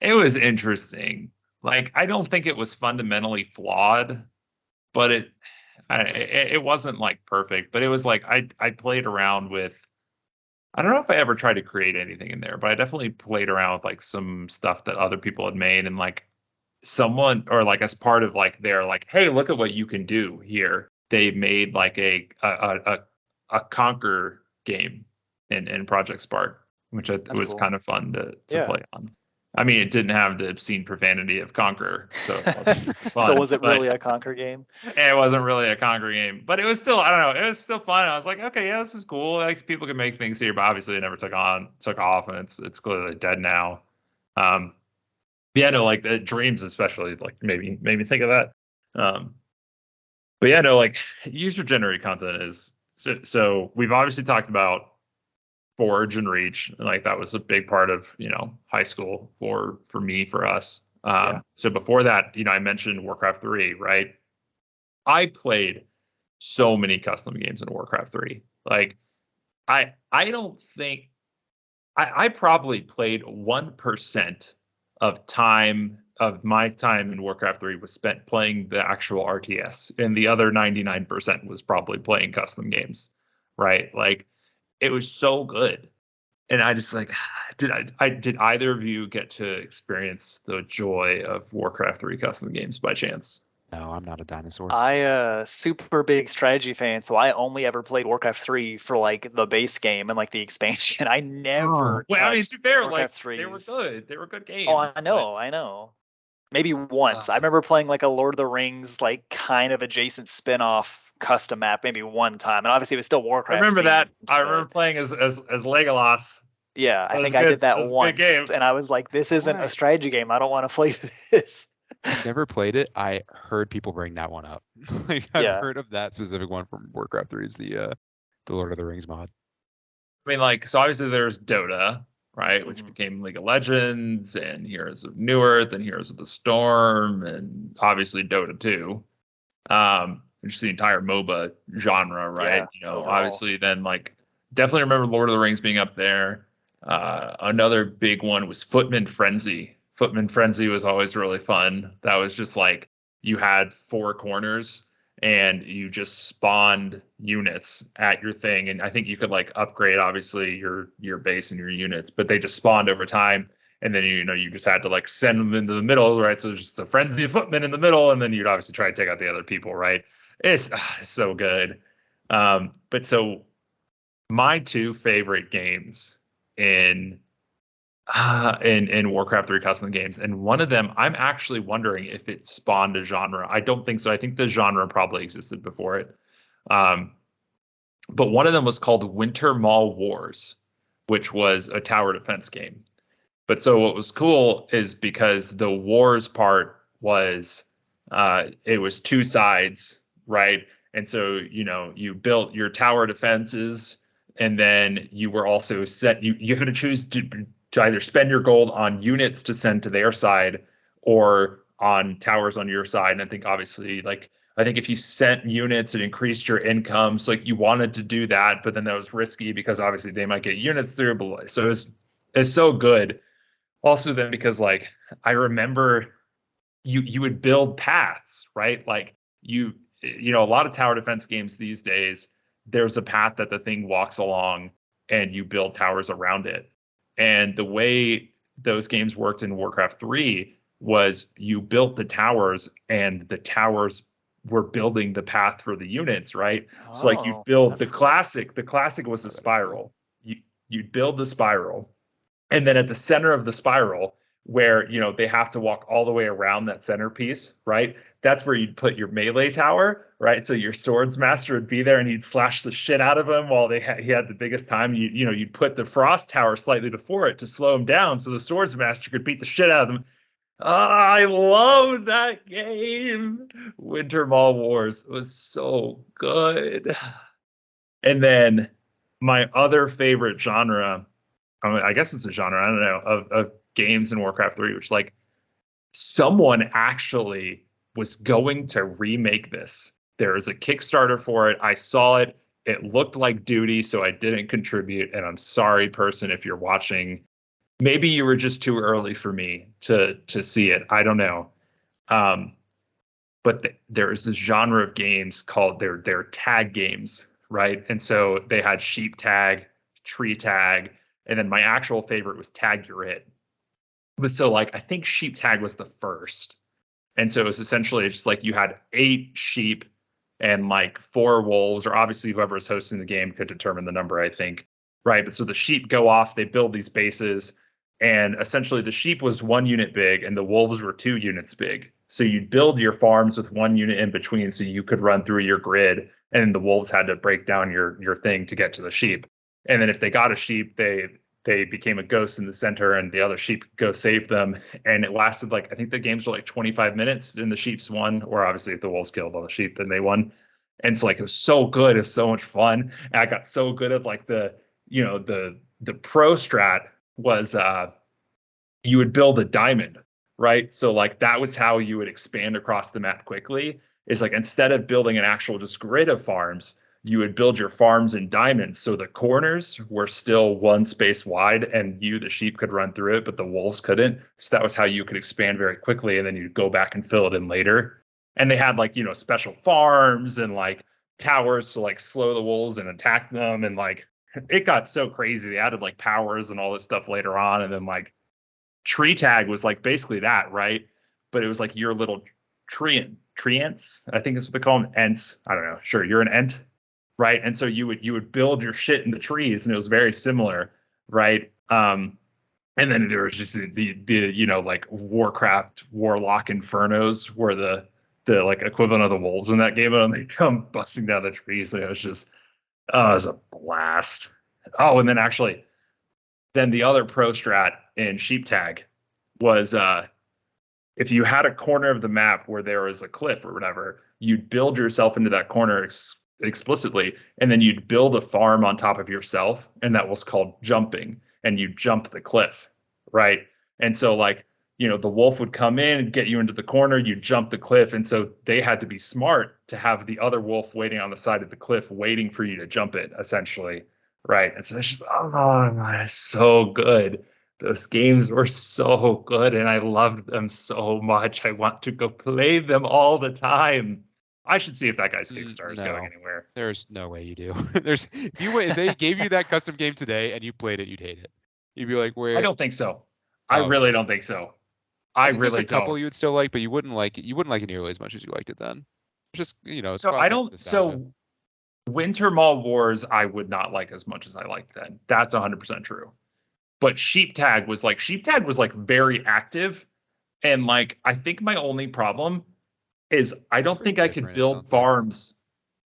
was interesting. Like I don't think it was fundamentally flawed, but it wasn't like perfect, but it was like I played around with, I don't know if I ever tried to create anything in there, but I definitely played around with like some stuff that other people had made, and like someone, or like as part of like their like, hey, look at what you can do here. They made like a Conquer game in Project Spark, which That's was cool. kind of fun to Yeah. play on. I mean, it didn't have the obscene profanity of Conquer, so it wasn't fun. So was it but really a Conquer game? it wasn't really a Conquer game, but it was still, I don't know, it was still fun. I was like, okay, yeah, this is cool. Like people can make things here, but obviously it never took off, and it's clearly dead now. Yeah, no, like the Dreams especially, like made me think of that. But yeah, no, like user generated content is so we've obviously talked about Forge and Reach, and like that was a big part of high school for me, for us. Yeah. So before that, I mentioned Warcraft 3, right? I played so many custom games in Warcraft 3. Like I don't think I probably played 1% of my time in Warcraft 3 was spent playing the actual RTS, and the other 99% was probably playing custom games, right? Like it was so good. And I just like, did either of you get to experience the joy of Warcraft 3 custom games by chance? no, I'm not a dinosaur. I super big strategy fan, so I only ever played Warcraft 3 for like the base game and like the expansion. I never Well, I mean, touched to be fair, like Warcraft they were 3's. good. They were good games. Oh, I know. Maybe once. I remember playing like a Lord of the Rings, like kind of adjacent spin-off custom map, maybe one time. And obviously it was still I Warcraft remember that. themed, I but remember playing as Legolas. yeah, I That was think I good. did that That was a good game. once, and I was like, this From isn't what a strategy game. I don't want to play this. I've never played it. I heard people bring that one up. Like I've Yeah. heard of that specific one from Warcraft 3 is the Lord of the Rings mod. I mean, like, so obviously there's Dota, right, which Mhm. became League of Legends, and Heroes of New Earth, and Heroes of the Storm, and obviously Dota 2. Which is the entire MOBA genre, right? Yeah, overall. Obviously then like definitely remember Lord of the Rings being up there. Another big one was Footman Frenzy. Footman Frenzy was always really fun. That was just like you had four corners and you just spawned units at your thing, and I think you could like upgrade obviously your base and your units, but they just spawned over time. And then you just had to like send them into the middle, right? So there's just a frenzy of footmen in the middle, and then you'd obviously try to take out the other people, right? It's so good. But so my two favorite games in Warcraft 3 custom games, and one of them I'm actually wondering if it spawned a genre. I don't think so. I think the genre probably existed before it. But one of them was called Winter Mall Wars, which was a tower defense game. But so what was cool is because the wars part was it was two sides, right? And so you built your tower defenses, and then you were also you had to choose to either spend your gold on units to send to their side or on towers on your side. And I think obviously I think if you sent units, it increased your income. So like you wanted to do that, but then that was risky because obviously they might get units through. But so it's so good. Also then because like I remember you would build paths, right? Like a lot of tower defense games these days, there's a path that the thing walks along and you build towers around it. And the way those games worked in Warcraft 3 was you built the towers and the towers were building the path for the units, right? So like you build the classic was the spiral. You'd build the spiral, and then at the center of the spiral where they have to walk all the way around that centerpiece, right? That's where you'd put your melee tower, right? So your swords master would be there and you'd slash the shit out of him while he had the biggest time. You'd put the frost tower slightly before it to slow him down so the swords master could beat the shit out of them. I love that game. Winter Mall Wars was so good. And then my other favorite genre, I guess it's a genre, I don't know, of games in Warcraft 3, which like someone actually was going to remake this. There is a Kickstarter for it. I saw it. It looked like duty, so I didn't contribute. And I'm sorry, person, if you're watching. Maybe you were just too early for me to see it. I don't know. But there is this genre of games called they're tag games, right? And so they had sheep tag, tree tag, and then my actual favorite was Tag Your It. But so like I think sheep tag was the first. And so it was essentially just like you had 8 sheep and like 4 wolves, or obviously whoever was hosting the game could determine the number, I think. Right. But so the sheep go off, they build these bases, and essentially the sheep was 1 unit big and the wolves were 2 units big. So you'd build your farms with 1 unit in between so you could run through your grid, and the wolves had to break down your thing to get to the sheep. And then if they got a sheep, they became a ghost in the center and the other sheep could go save them. And it lasted like, I think the games were like 25 minutes and the sheeps won, or obviously if the wolves killed all the sheep, then they won. And so like, it was so good. It was so much fun. And I got so good at like the pro strat was, you would build a diamond, right? So like that was how you would expand across the map quickly, is like, instead of building an actual just grid of farms, you would build your farms in diamonds. So the corners were still 1 space wide and the sheep could run through it, but the wolves couldn't. So that was how you could expand very quickly. And then you'd go back and fill it in later. And they had like, special farms and like towers to like slow the wolves and attack them. And like, it got so crazy. They added like powers and all this stuff later on. And then like tree tag was like basically that, right? But it was like your little treants, I think is what they call them. Ents. I don't know. Sure. You're an ent. Right. And so you would build your shit in the trees, and it was very similar. Right. And then there was just the like Warcraft Warlock Infernos were the like equivalent of the wolves in that game, and they come busting down the trees. And it was just, it was a blast. Oh, and then actually, then the other pro strat in sheep tag was if you had a corner of the map where there was a cliff or whatever, you'd build yourself into that corner explicitly, and then you'd build a farm on top of yourself, and that was called jumping, and you jump the cliff, right? And so like, the wolf would come in and get you into the corner, you jump the cliff, and so they had to be smart to have the other wolf waiting on the side of the cliff waiting for you to jump it, essentially, right? And so it's just, oh my, it's so good. Those games were so good, and I loved them so much. I want to go play them all the time. I should see if that guy's Kickstarter is going anywhere. There's no way you do. If they gave you that custom game today and you played it, you'd hate it. You'd be like, where? I don't think so. I really don't think so. I really don't. There's a couple you would still like, but you wouldn't like it. You wouldn't like it nearly as much as you liked it then. It's just, it's so I don't. So Winter Mall Wars, I would not like as much as I liked then. That's 100% true. But Sheep Tag was like very active, and like I think my only problem is I don't think I could build farms.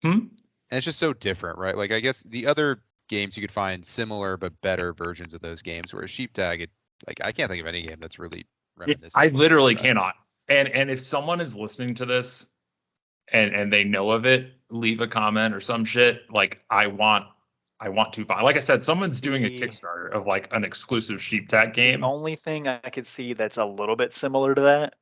And it's just so different, right? Like I guess the other games you could find similar but better versions of those games, whereas Sheep Tag, I can't think of any game that's really reminiscent. I literally cannot. And if someone is listening to this and they know of it, leave a comment or some shit. Like I want to find. Like I said, someone's doing a Kickstarter of like an exclusive Sheep Tag game. The only thing I could see that's a little bit similar to that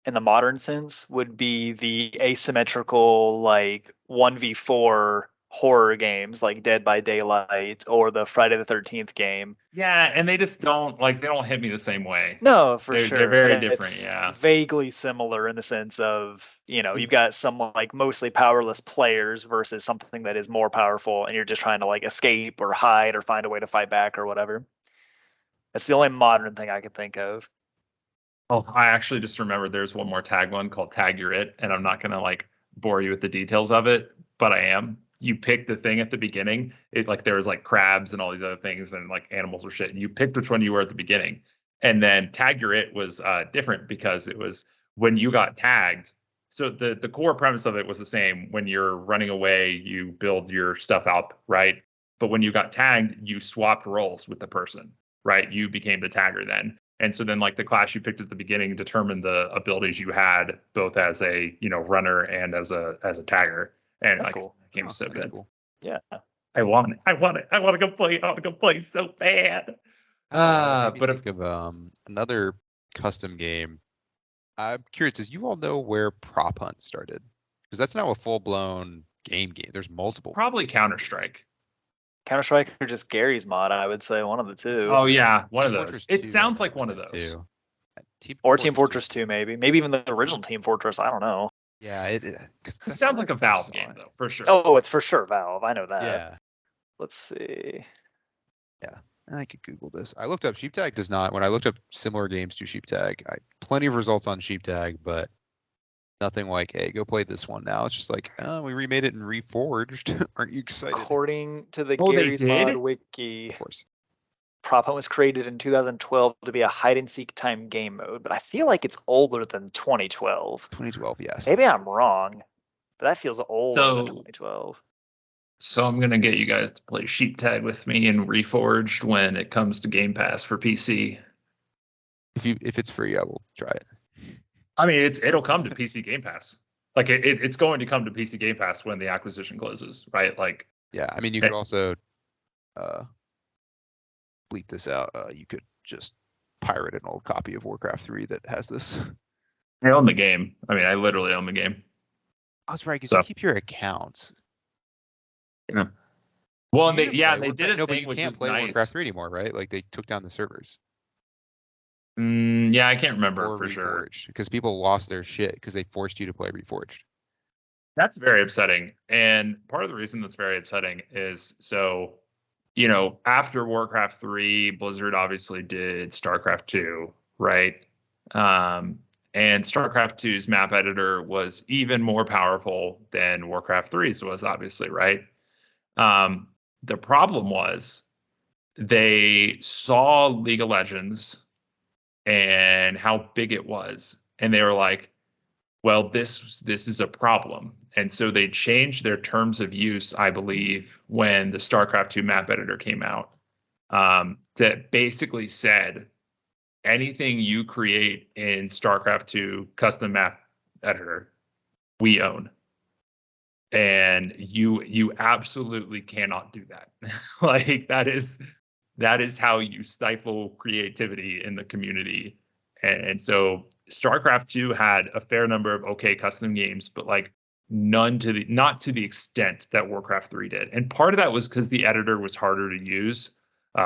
in the modern sense would be the asymmetrical like 1v4 horror games like Dead by Daylight or the Friday the 13th game. Yeah, and they just don't they don't hit me the same way. No, for sure. They're very different, yeah. Vaguely similar in the sense of, you've got some like mostly powerless players versus something that is more powerful, and you're just trying to like escape or hide or find a way to fight back or whatever. That's the only modern thing I could think of. Oh, I actually just remembered there's one more tag one called Tag Your It, and I'm not gonna like bore you with the details of it, but I am. You pick the thing at the beginning. It like there was like crabs and all these other things and like animals or shit, and you picked which one you were at the beginning. And then Tag Your It was different because it was when you got tagged. So the core premise of it was the same. When you're running away, you build your stuff up, right? But when you got tagged, you swapped roles with the person, right? You became the tagger then. And so then like the class you picked at the beginning determined the abilities you had both as a, runner and as a tagger. And that's like cool. Game so good. Cool. Yeah. I want it. I want it. I want to go play. I want to go play so bad. That made me But think of another custom game. I'm curious, does you all know where Prop Hunt started? Because that's now a full-blown game. There's multiple. probably Counter-Strike. Counter-Strike or just Gary's mod, I would say one of the two. Oh yeah, one of Team those. Fortress It 2, I sounds know, like one was of it those. too. Or Team Fortress 2, maybe even the original Team Fortress. I don't know. Yeah, It sounds like a Valve game though, for sure. Oh, it's for sure Valve. I know that. Yeah, Let's see. yeah. I could Google this. I looked up Sheeptag does not. When I looked up similar games to Sheeptag, plenty of results on Sheeptag, but nothing like, hey, go play this one now. It's just like, oh, we remade it and reforged. Aren't you excited? According to the Oh, they Gary's mod did? wiki, Of course. Prop Hunt was created in 2012 to be a hide and seek time game mode, but I feel like it's older than 2012. 2012, yes. Maybe I'm wrong, but that feels older than So 2012. So I'm gonna get you guys to play Sheeptag with me in Reforged when it comes to Game Pass for PC. If it's free, I will try it. I mean, it'll come to PC Game Pass. Like it's going to come to PC Game Pass when the acquisition closes, right? Like Yeah, I mean, you could also bleep this out. You could just pirate an old copy of Warcraft 3 that has this. I own the game. I mean, I literally own the game. I was right, because So- you keep your accounts. Yeah. Well, You and can they play did Warcraft- a No, but thing you which can't is play nice. Warcraft 3 anymore, right? Like, they took down the servers. Yeah, I can't remember Or for sure. Reforged, because people lost their shit because they forced you to play Reforged. That's very upsetting. And part of the reason that's very upsetting is so, after Warcraft 3, Blizzard obviously did StarCraft 2, right? And StarCraft 2's map editor was even more powerful than Warcraft 3's was, obviously, right? The problem was they saw League of Legends and how big it was, and they were like, well, this is a problem. And so they changed their terms of use, I believe, when the StarCraft 2 map editor came out, that basically said anything you create in StarCraft 2 custom map editor, we own. And you absolutely cannot do that. Like that is how you stifle creativity in the community. And so StarCraft 2 had a fair number of okay custom games, but like not to the extent that Warcraft 3 did. And part of that was because the editor was harder to use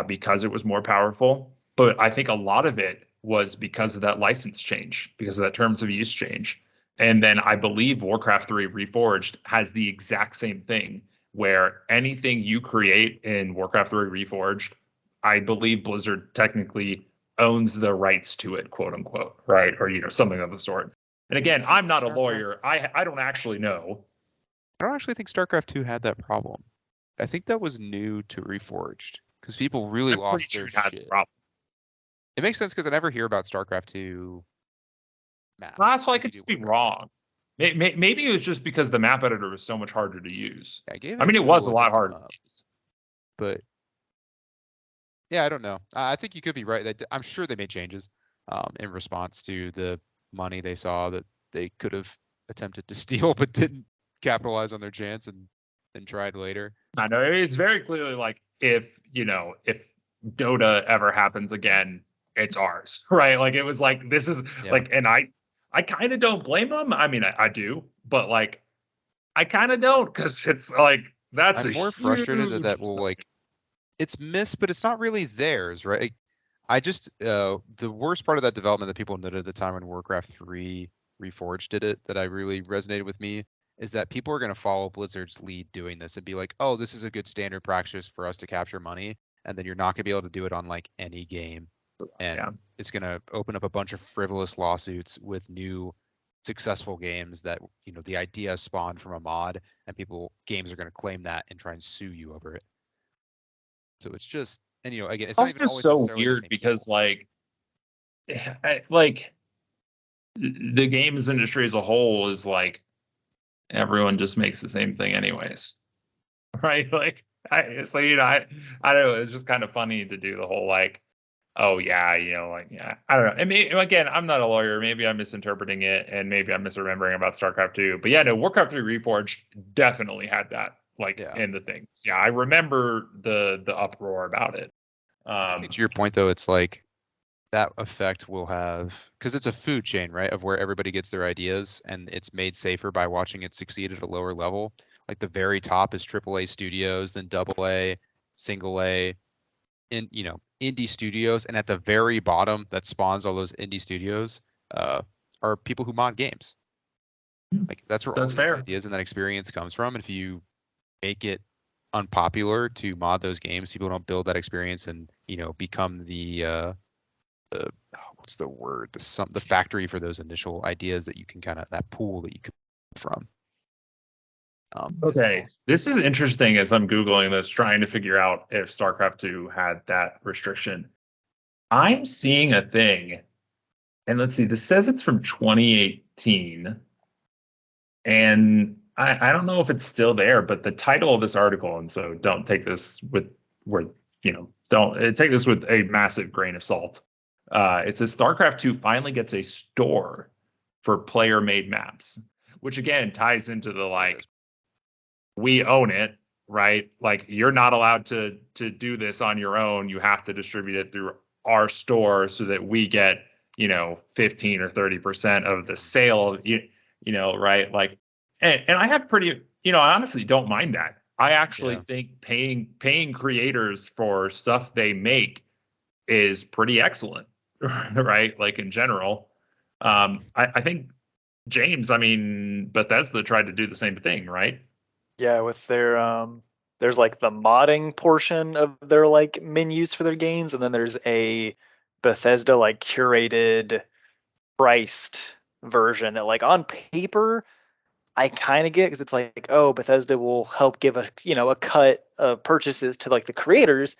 because it was more powerful. But I think a lot of it was because of that license change, because of that terms of use change. And then I believe Warcraft 3 Reforged has the exact same thing, where anything you create in Warcraft 3 Reforged, I believe Blizzard technically owns the rights to it, quote unquote, right? Or, something of the sort. And again, I'm not a lawyer. I don't actually know. I don't actually think StarCraft 2 had that problem. I think that was new to Reforged, because people really I'm lost pretty their sure it had the shit. problem. It makes sense because I never hear about StarCraft 2 maps. So I could just be wrong. Maybe it was just because the map editor was so much harder to use. Yeah, I mean, it was a lot harder to use. But yeah, I don't know. I think you could be right. I'm sure they made changes in response to the money they saw that they could have attempted to steal, but didn't capitalize on their chance and tried later. I know it's very clearly like if Dota ever happens again, it's ours, right? Like it was like this is like, and I kind of don't blame them. I mean, I do, but like I kind of don't, because it's like that's I'm more frustrated that will like it's missed, but it's not really theirs, right? I just the worst part of that development that people noted at the time when Warcraft 3 Reforged did it that I really resonated with me is that people are going to follow Blizzard's lead doing this and be like, oh, this is a good standard practice for us to capture money, and then you're not going to be able to do it on like any game, and it's going to open up a bunch of frivolous lawsuits with new successful games that the idea spawned from a mod, and games are going to claim that and try and sue you over it. So it's just, and again, it's not even just always so necessarily weird because like the games industry as a whole is like everyone just makes the same thing anyways, right? Like I don't know, it's just kind of funny to do the whole like, oh yeah, I don't know. And again, I'm not a lawyer, maybe I'm misinterpreting it, and maybe I'm misremembering about StarCraft 2, but yeah, no, Warcraft 3 Reforged definitely had that. like Yeah. in the things. Yeah, I remember the uproar about it. I think to your point though, it's like that effect will have, because it's a food chain, right, of where everybody gets their ideas and it's made safer by watching it succeed at a lower level. Like the very top is AAA studios, then AA, single A, indie studios, and at the very bottom that spawns all those indie studios are people who mod games. Like that's where all That's these fair. ideas and that experience comes from. And if you make it unpopular to mod those games, people don't build that experience and become the what's the word, the factory for those initial ideas that you can that pool that you can from. Okay, this is interesting as I'm Googling this, trying to figure out if StarCraft 2 had that restriction. I'm seeing a thing, and let's see, this says it's from 2018, and I don't know if it's still there, but the title of this article, and so don't take this don't take this with a massive grain of salt. It says StarCraft 2 finally gets a store for player-made maps, which again ties into the we own it, right? Like you're not allowed to do this on your own. You have to distribute it through our store so that we get 15 or 30% of the sale. Right? Like, and I have pretty, I honestly don't mind that. I actually think paying creators for stuff they make is pretty excellent, right? Like in general, I think James, I mean, Bethesda tried to do the same thing, right? Yeah, with their there's like the modding portion of their like menus for their games, and then there's a Bethesda like curated priced version that like on paper I kind of get, because it's like, oh, Bethesda will help give a cut of purchases to like the creators,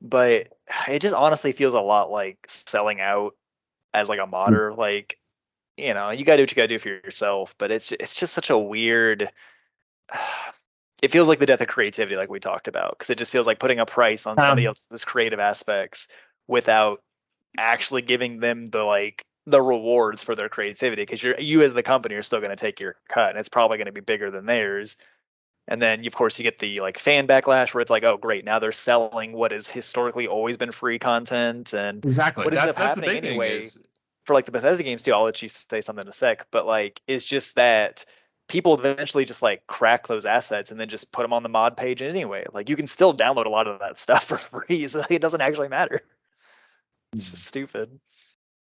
but it just honestly feels a lot like selling out as like a modder. Like, you gotta do what you gotta do for yourself, but it's just such a weird. It feels like the death of creativity, like we talked about, because it just feels like putting a price on somebody else's creative aspects without actually giving them the rewards for their creativity. Because you as the company are still going to take your cut, and it's probably going to be bigger than theirs. And then of course you get the like fan backlash where it's like, oh great, now they're selling what has historically always been free content. And exactly what ends up happening anyway for like the Bethesda games too, I'll let you say something in a sec, but like it's just that people eventually just like crack those assets and then just put them on the mod page anyway. Like you can still download a lot of that stuff for free, so it doesn't actually matter. It's just stupid.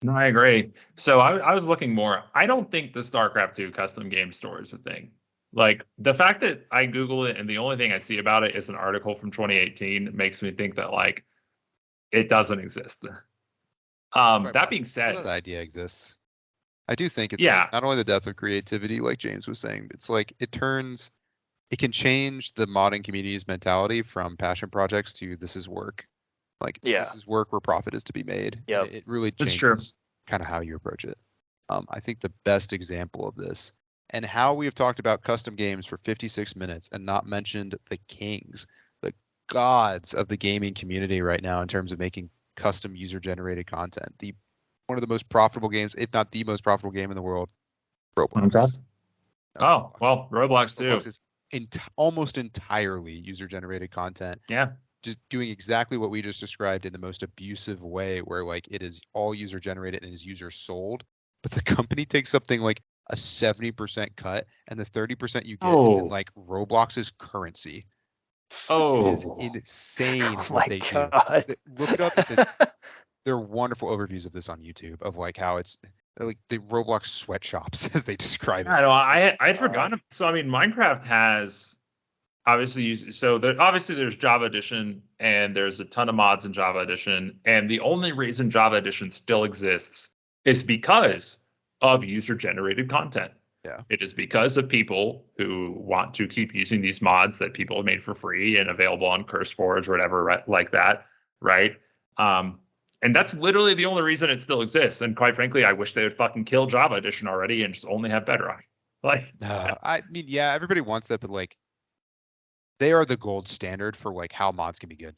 No, I agree. So I was looking more. I don't think the StarCraft 2 custom game store is a thing. Like the fact that I Google it and the only thing I see about it is an article from 2018 makes me think that like it doesn't exist. That being said, that idea exists. I do think it's like not only the death of creativity, like James was saying, it's like it can change the modding community's mentality from passion projects to this is work. Like this is work where profit is to be made. Yeah, it really changes kind of how you approach it. I think the best example of this, and how we have talked about custom games for 56 minutes and not mentioned the kings, the gods of the gaming community right now in terms of making custom user-generated content. One of the most profitable games, if not the most profitable game in the world, Roblox. Roblox too. Roblox is almost entirely user-generated content. Yeah. Just doing exactly what we just described in the most abusive way, where like it is all user-generated and is user-sold, but the company takes something like a 70% cut, and the 30% you get is in like Roblox's currency. It is insane what they do. Look it up. There are wonderful overviews of this on YouTube of like how it's like the Roblox sweatshops as they describe it. I know. I'd forgotten. So I mean, Minecraft has obviously there's Java Edition and there's a ton of mods in Java Edition, and the only reason Java Edition still exists is because of user-generated content. Yeah. It is because of people who want to keep using these mods that people have made for free and available on CurseForge or whatever like that, right? And that's literally the only reason it still exists. And quite frankly, I wish they would fucking kill Java Edition already and just only have Bedrock. Like, I mean, yeah, everybody wants that, but like, they are the gold standard for like how mods can be good.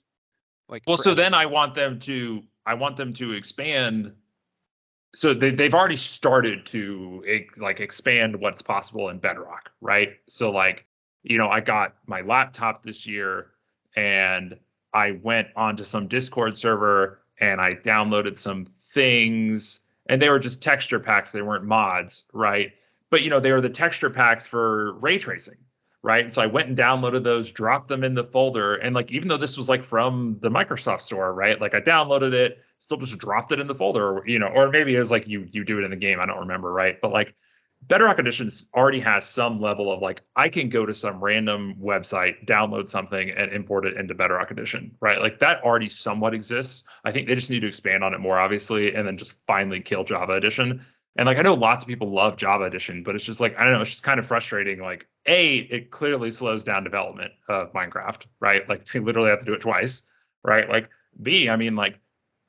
Like, well, so then I want them to expand. So they've already started to like expand what's possible in Bedrock, right? So like I got my laptop this year and I went onto some Discord server and I downloaded some things, and they were just texture packs. They weren't mods, right? But they were the texture packs for ray tracing, right? And so I went and downloaded those, dropped them in the folder, and like even though this was like from the Microsoft store, right? Like I downloaded it, still just dropped it in the folder, or maybe it was like you do it in the game. I don't remember, right? But like Bedrock Editions already has some level of like I can go to some random website, download something, and import it into Bedrock Edition, right? Like that already somewhat exists. I think they just need to expand on it more, obviously, and then just finally kill Java Edition. And like I know lots of people love Java Edition, but it's just like I don't know, it's just kind of frustrating. Like it clearly slows down development of Minecraft, right? Like you literally have to do it twice, right? Like B, I mean, like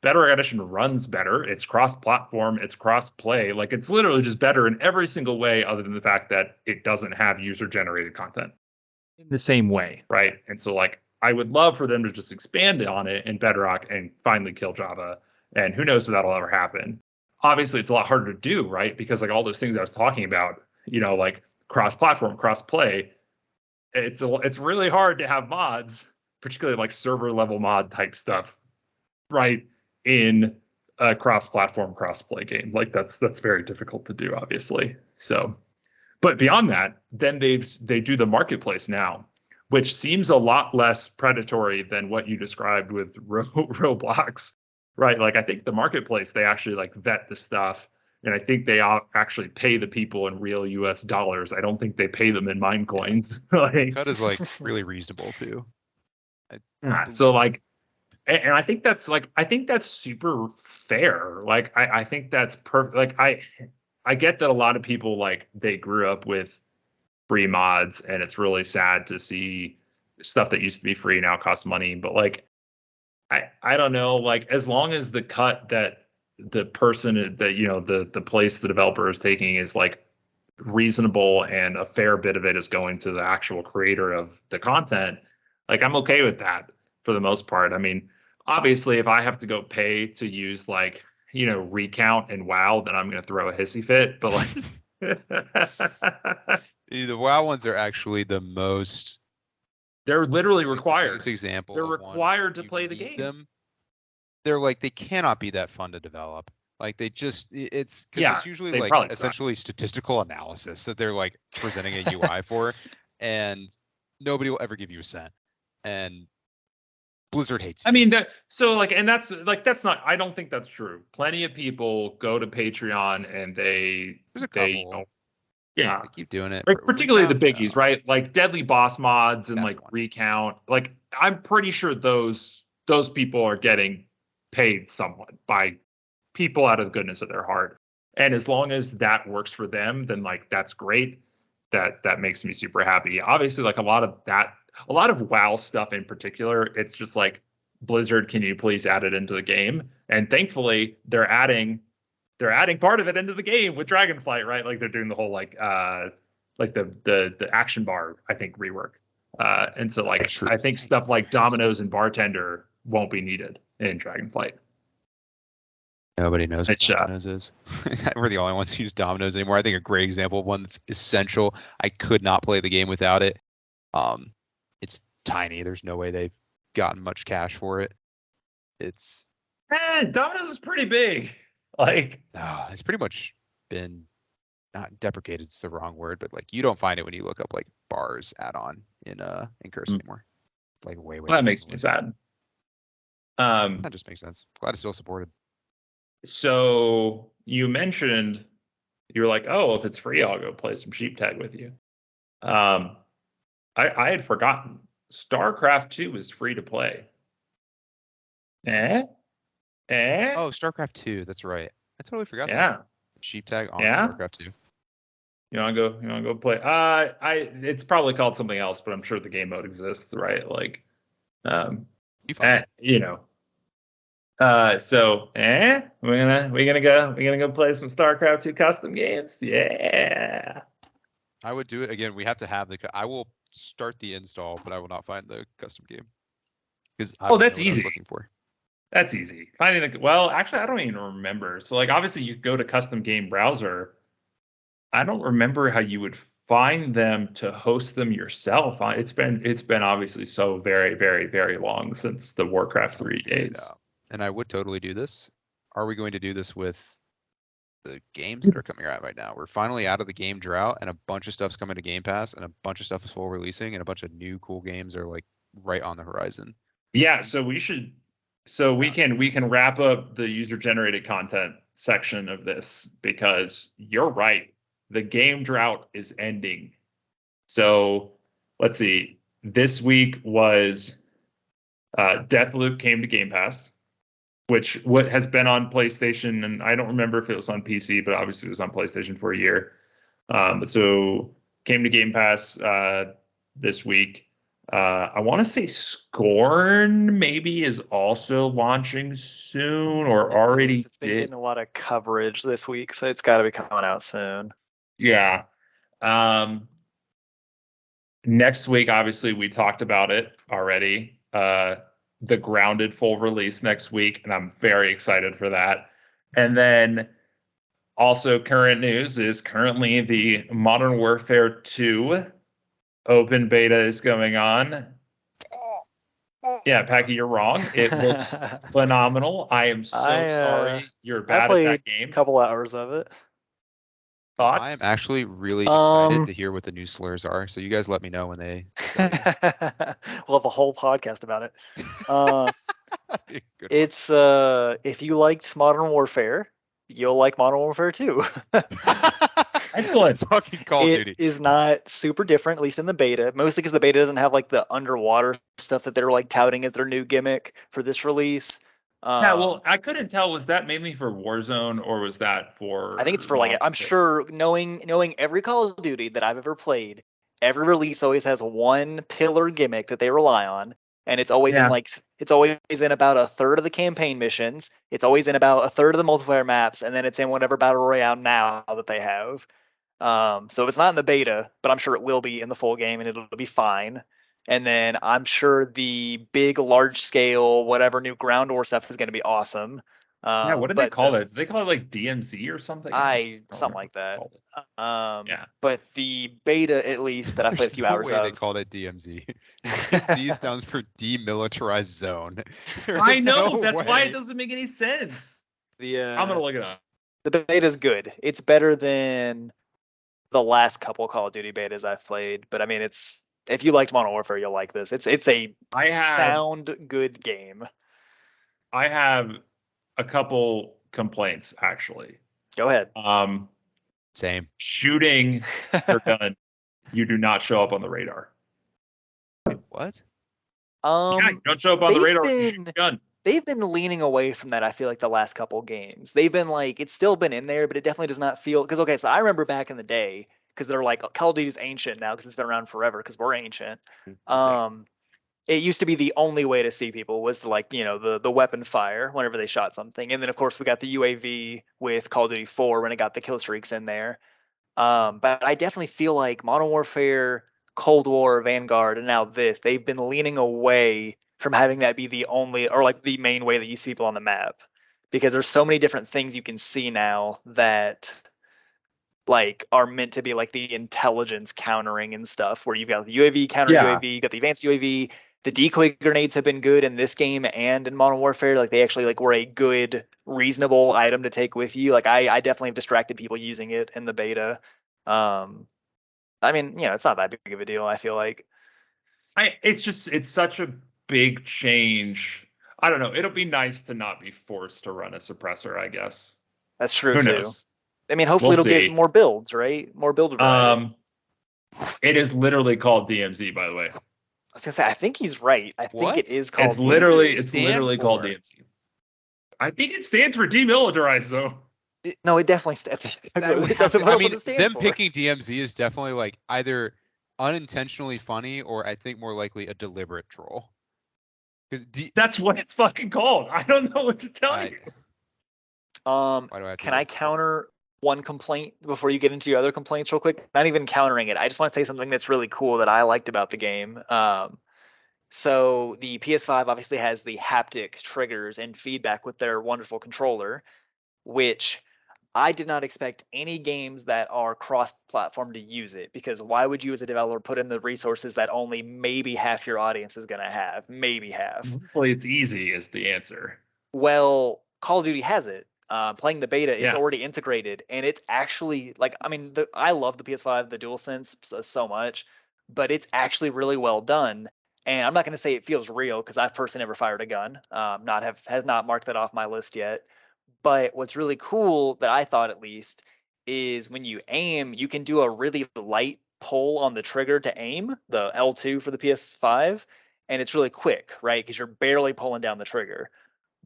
Bedrock Edition runs better. It's cross-platform. It's cross-play. Like it's literally just better in every single way, other than the fact that it doesn't have user-generated content in the same way, right? And so, like, I would love for them to just expand on it in Bedrock and finally kill Java. And who knows if that'll ever happen? Obviously, it's a lot harder to do, right? Because like all those things I was talking about, like cross-platform, cross-play, it's really hard to have mods, particularly like server-level mod type stuff, right? In a cross-platform, cross-play game. Like that's very difficult to do, obviously. So, but beyond that, then they do the marketplace now, which seems a lot less predatory than what you described with Roblox, right? Like I think the marketplace, they actually like vet the stuff, and I think they actually pay the people in real US dollars. I don't think they pay them in mine coins. Like, Cut is like really reasonable too. So like, and I think that's super fair. Like I think that's perfect. Like I get that a lot of people like they grew up with free mods, and it's really sad to see stuff that used to be free now costs money. But like I don't know, like as long as the cut that the person that the place the developer is taking is like reasonable and a fair bit of it is going to the actual creator of the content, like I'm okay with that for the most part. I mean, obviously if I have to go pay to use like recount and WoW, then I'm going to throw a hissy fit, but like the WoW ones are actually the most, they're literally required. This example, they're required to play the game. Them, they're like they cannot be that fun to develop. Like they just it's because it's usually like essentially statistical analysis that they're like presenting a UI for, and nobody will ever give you a cent. And Blizzard hates you. I mean, that's not. I don't think that's true. Plenty of people go to Patreon and they yeah, they keep doing it. Like, particularly the biggies, right? Like Deadly Boss mods and like Recount. Like I'm pretty sure those people are getting paid somewhat by people out of the goodness of their heart. And as long as that works for them, then like that's great. That makes me super happy. Obviously, like a lot of WoW stuff in particular, it's just like, Blizzard, can you please add it into the game? And thankfully, they're adding part of it into the game with Dragonflight, right? Like they're doing the whole like the action bar, I think, rework. And so like I think stuff like Dominoes and Bartender won't be needed in Dragonflight. Nobody knows what Dominoes is. We're the only ones who use Dominoes anymore. I think a great example of one that's essential. I could not play the game without it. It's tiny. There's no way they've gotten much cash for it. It's Domino's is pretty big. Like it's pretty much been not deprecated. It's the wrong word, but like you don't find it when you look up like bars add-on in Curse anymore. Like way. Well, that makes me sad. That just makes sense. Glad it's still supported. So you mentioned you're like, oh, if it's free, I'll go play some sheep tag with you. I had forgotten. StarCraft 2 is free to play. Oh, StarCraft 2. That's right. I totally forgot that. Yeah. Sheep tag on StarCraft 2. You wanna go play? It's probably called something else, but I'm sure the game mode exists, right? Like, so we're gonna go play some StarCraft 2 custom games. Yeah. I would do it again. We have to have I will start the install, but I will not find the custom game because that's easy. Looking for. That's easy. Finding actually, I don't even remember. So like, obviously, you go to custom game browser. I don't remember how you would find them to host them yourself. It's been obviously so very, very, very long since the Warcraft 3 days. Yeah. And I would totally do this. Are we going to do this with the games that are coming out right now? We're finally out of the game drought, and a bunch of stuff's coming to Game Pass, and a bunch of stuff is full releasing, and a bunch of new cool games are like right on the horizon. Yeah, so we should. So we can wrap up the user generated content section of this, because you're right. The game drought is ending. So let's see. This week was Deathloop came to Game Pass, which has been on PlayStation, and I don't remember if it was on PC, but obviously it was on PlayStation for a year. But so came to Game Pass this week. I want to say Scorn maybe is also launching soon, or already It's been did. getting a lot of coverage this week, so it's got to be coming out soon. Yeah. Next week, obviously, we talked about it already. The Grounded full release next week, and I'm very excited for that. And then also current news is currently the Modern Warfare 2 open beta is going on. Yeah, Packy, you're wrong. It looks phenomenal. I am so sorry you're I bad at played that game. a couple hours of it. Thoughts? I am actually really excited to hear what the new slurs are. So you guys let me know when they. We'll have a whole podcast about it. It's if you liked Modern Warfare, you'll like Modern Warfare 2. Excellent. Fucking Call of Duty. It is not super different, at least in the beta, mostly because the beta doesn't have like the underwater stuff that they're like touting as their new gimmick for this release. Yeah, well, I couldn't tell. Was that mainly for Warzone, or was that for? I think it's for like, I'm sure knowing every Call of Duty that I've ever played, every release always has one pillar gimmick that they rely on, and it's always in about a third of the campaign missions. It's always in about a third of the multiplayer maps, and then it's in whatever battle royale now that they have. So it's not in the beta, but I'm sure it will be in the full game, and it'll be fine. And then I'm sure the big, large scale, whatever new ground war stuff is going to be awesome. Yeah, what did they call it? Did they call it like DMZ or something? Something like that. Yeah. But the beta, at least that I played a few hours of. They called it DMZ. DMZ stands for demilitarized zone. I know. That's why it doesn't make any sense. I'm gonna look it up. The beta's good. It's better than the last couple Call of Duty betas I've played. But I mean, if you liked Modern Warfare, you'll like this. It's a sound good game. I have a couple complaints, actually. Go ahead. Same. Shooting your gun, you do not show up on the radar. What? Yeah, you don't show up on the radar when you shoot your gun. They've been leaning away from that, I feel like, the last couple games. They've been like, it's still been in there, but it definitely does not feel, because okay, so I remember back in the day, because they're like, Call of Duty's ancient now because it's been around forever because we're ancient. It used to be the only way to see people was to, like, the weapon fire whenever they shot something. And then of course we got the UAV with Call of Duty 4 when it got the kill streaks in there. But I definitely feel like Modern Warfare, Cold War, Vanguard, and now this, they've been leaning away from having that be the only, or like the main way that you see people on the map, because there's so many different things you can see now that like are meant to be like the intelligence countering and stuff, where you've got the UAV counter UAV, you got the advanced UAV. The decoy grenades have been good in this game and in Modern Warfare. Like, they actually like were a good, reasonable item to take with you. Like, I definitely have distracted people using it in the beta. I mean, it's not that big of a deal, I feel like. It's such a big change. I don't know. It'll be nice to not be forced to run a suppressor, I guess. That's true. Who too. knows? I mean, hopefully it'll get more builds, right? More build variety. It is literally called DMZ, by the way. I was gonna say, I think he's right. I think it is called. It's literally called DMZ. I think it stands for demilitarized, though. No, it definitely stands. Them picking DMZ is definitely like either unintentionally funny or I think more likely a deliberate troll. Because that's what it's fucking called. I don't know what to tell you. Can I counter one complaint before you get into your other complaints real quick? Not even countering it. I just want to say something that's really cool that I liked about the game. So the PS5 obviously has the haptic triggers and feedback with their wonderful controller, which I did not expect any games that are cross-platform to use it, because why would you as a developer put in the resources that only maybe half your audience is going to have? Maybe half. Hopefully it's easy is the answer. Well, Call of Duty has it. Playing the beta, it's Yeah. already integrated, and it's actually like, I mean, I love the PS5, the DualSense so much, but it's actually really well done. And I'm not going to say it feels real because I've personally never fired a gun. Has not marked that off my list yet. But what's really cool, that I thought at least, is when you aim, you can do a really light pull on the trigger to aim, the L2 for the PS5, and it's really quick, right? Because you're barely pulling down the trigger.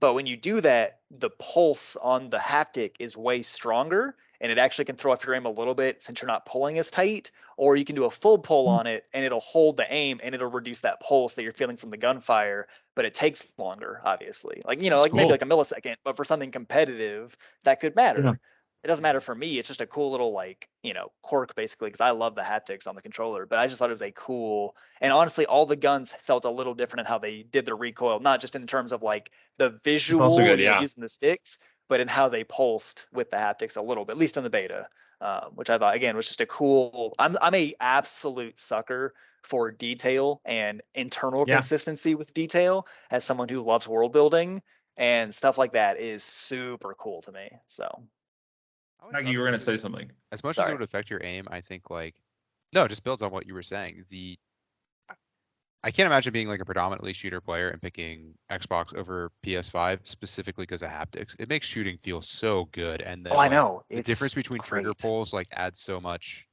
But when you do that, the pulse on the haptic is way stronger, and it actually can throw off your aim a little bit since you're not pulling as tight. Or you can do a full pull on it, and it'll hold the aim, and it'll reduce that pulse that you're feeling from the gunfire. But it takes longer, obviously. Like, That's like maybe cool. like a millisecond. But for something competitive, that could matter. Yeah. It doesn't matter for me. It's just a cool little, like, quirk basically, because I love the haptics on the controller. But I just thought it was a cool. And honestly, all the guns felt a little different in how they did the recoil, not just in terms of like the It's also visual, good, yeah. using the sticks, but in how they pulsed with the haptics a little bit, at least in the beta, which I thought again was just a cool. I'm a absolute sucker for detail and internal Yeah. consistency with detail, as someone who loves world building, and stuff like that is super cool to me. So I always Maggie, thought you were as going much to say as something. as much as it Sorry. would affect your aim, I think no, it just builds on what you were saying. I can't imagine being like a predominantly shooter player and picking Xbox over PS5 specifically because of haptics. It makes shooting feel so good, and Oh, then I know. the It's difference between trigger great. pulls adds so much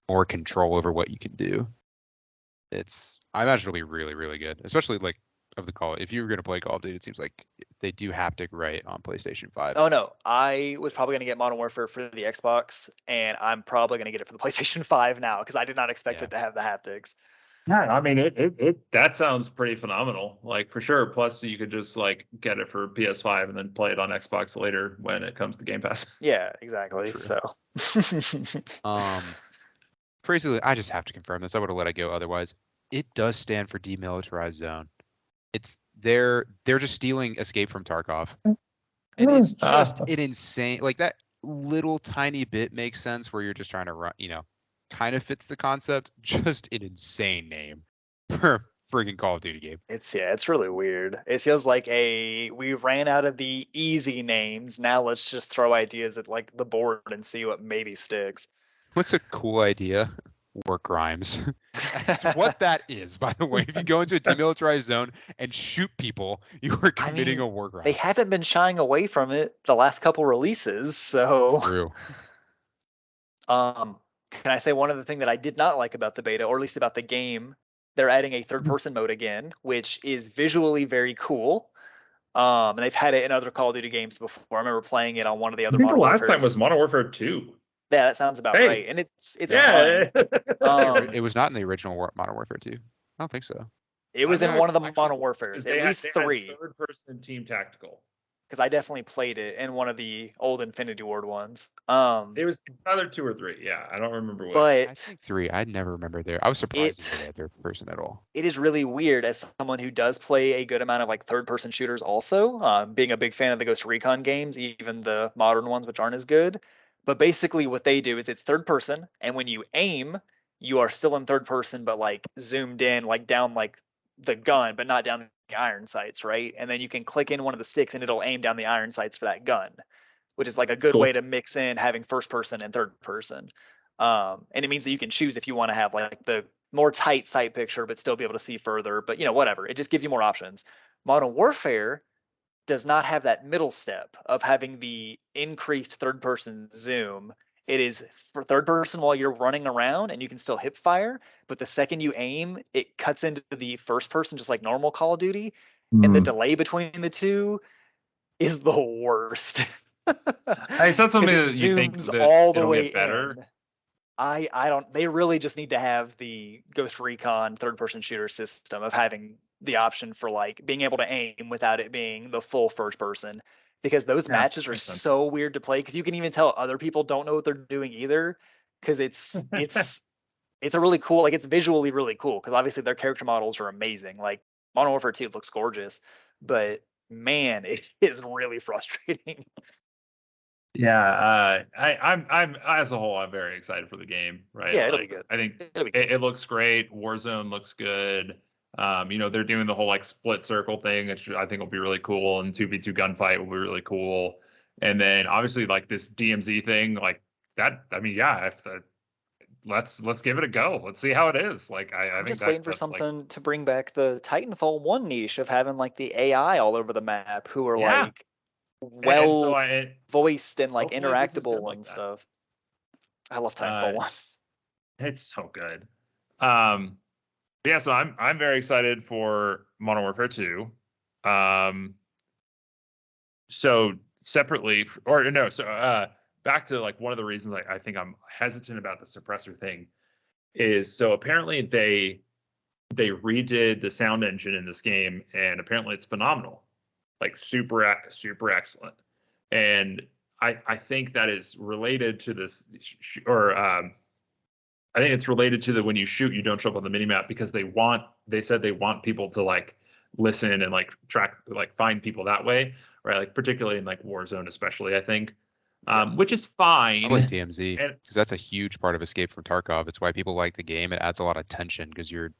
more control over what you can do. I imagine it'll be really, really good, especially of the Call. If you were going to play Call of Duty, it seems like they do haptic right on PlayStation 5. Oh no, I was probably going to get Modern Warfare for the Xbox, and I'm probably going to get it for the PlayStation 5 now, because I did not expect Yeah. it to have the haptics. Yeah, I mean it that sounds pretty phenomenal. Like for sure. Plus you could just get it for PS5 and then play it on Xbox later when it comes to Game Pass. Yeah, exactly. True. So Crazily, I just have to confirm this. I would have let it go otherwise. It does stand for demilitarized zone. They're just stealing Escape from Tarkov. And it's just an insane, that little tiny bit makes sense where you're just trying to run, kind of fits the concept. Just an insane name for a freaking Call of Duty game. it's really weird. It feels like we ran out of the easy names. Now let's just throw ideas at the board and see what maybe sticks. What's a cool idea? War crimes. That's what that is, by the way. If you go into a demilitarized zone and shoot people, you are committing a war crime. They haven't been shying away from it the last couple releases, so. True. Can I say one other thing that I did not like about the beta, or at least about the game? They're adding a third-person mode again, which is visually very cool. And they've had it in other Call of Duty games before. I remember playing it on one of the I other think the Modern last time Warfares. was Modern Warfare 2. Yeah, that sounds about Hey. right. And it's Yeah. fun. It was not in the original Modern Warfare 2. I don't think so. It was in one of the Actually, Modern Warfares, they at least had 3, third-person team tactical. because I definitely played it in one of the old Infinity Ward ones. It was either 2 or 3. Yeah, I don't remember which. But I think 3. I'd never remember there. I was surprised they had third person at all. it is really weird, as someone who does play a good amount of third-person shooters also, being a big fan of the Ghost Recon games, even the modern ones, which aren't as good. But basically what they do is it's third person, and when you aim, you are still in third person, but zoomed in, down the gun, but not down the iron sights, right? And then you can click in one of the sticks and it'll aim down the iron sights for that gun, which is a good Cool. way to mix in having first person and third person. And it means that you can choose if you want to have the more tight sight picture, but still be able to see further. But whatever. It just gives you more options. Modern Warfare does not have that middle step of having the increased third person zoom. It is for third person while you're running around, and you can still hip fire. But the second you aim, it cuts into the first person, just like normal Call of Duty. And the delay between the two is the worst. Is that something that you think zooms that all the it'll way get better? in. I don't. They really just need to have the Ghost Recon third-person shooter system of having the option for being able to aim without it being the full first person, because those matches are makes sense. so weird to play, because you can even tell other people don't know what they're doing either, because it's a really cool, it's visually really cool, because obviously their character models are amazing. Modern Warfare 2 looks gorgeous, but man, it is really frustrating. I'm as a whole, I'm very excited for the game, right? Yeah, it'll be Like, good. I think It'll be good. it looks great. Warzone looks good. They're doing the whole like split circle thing, which I think will be really cool, and 2v2 gunfight will be really cool. And then obviously like this DMZ thing, like that. I mean, yeah, let's give it a go. Let's see how it is. Like I I'm think just waiting for that's like, something to bring back the Titanfall 1 niche of having like the AI all over the map who are yeah. like And so well I voiced and like hopefully this is good interactable like and that. stuff. I love Uh, Titanfall 1. it's so good. Yeah, so I'm very excited for Modern Warfare 2. So separately, or no, so back to like one of the reasons I think I'm hesitant about the suppressor thing is so apparently they redid the sound engine in this game, and apparently it's phenomenal, like super excellent. And I think that is related to this, or I think it's related to the when you shoot, you don't show up on the minimap because they said they want people to like listen and like track, like find people that way, right? Like particularly in like Warzone, especially, I think, which is I like fine. DMZ And because that's a huge part of Escape from Tarkov. It's why people like the game. It adds a lot of tension because when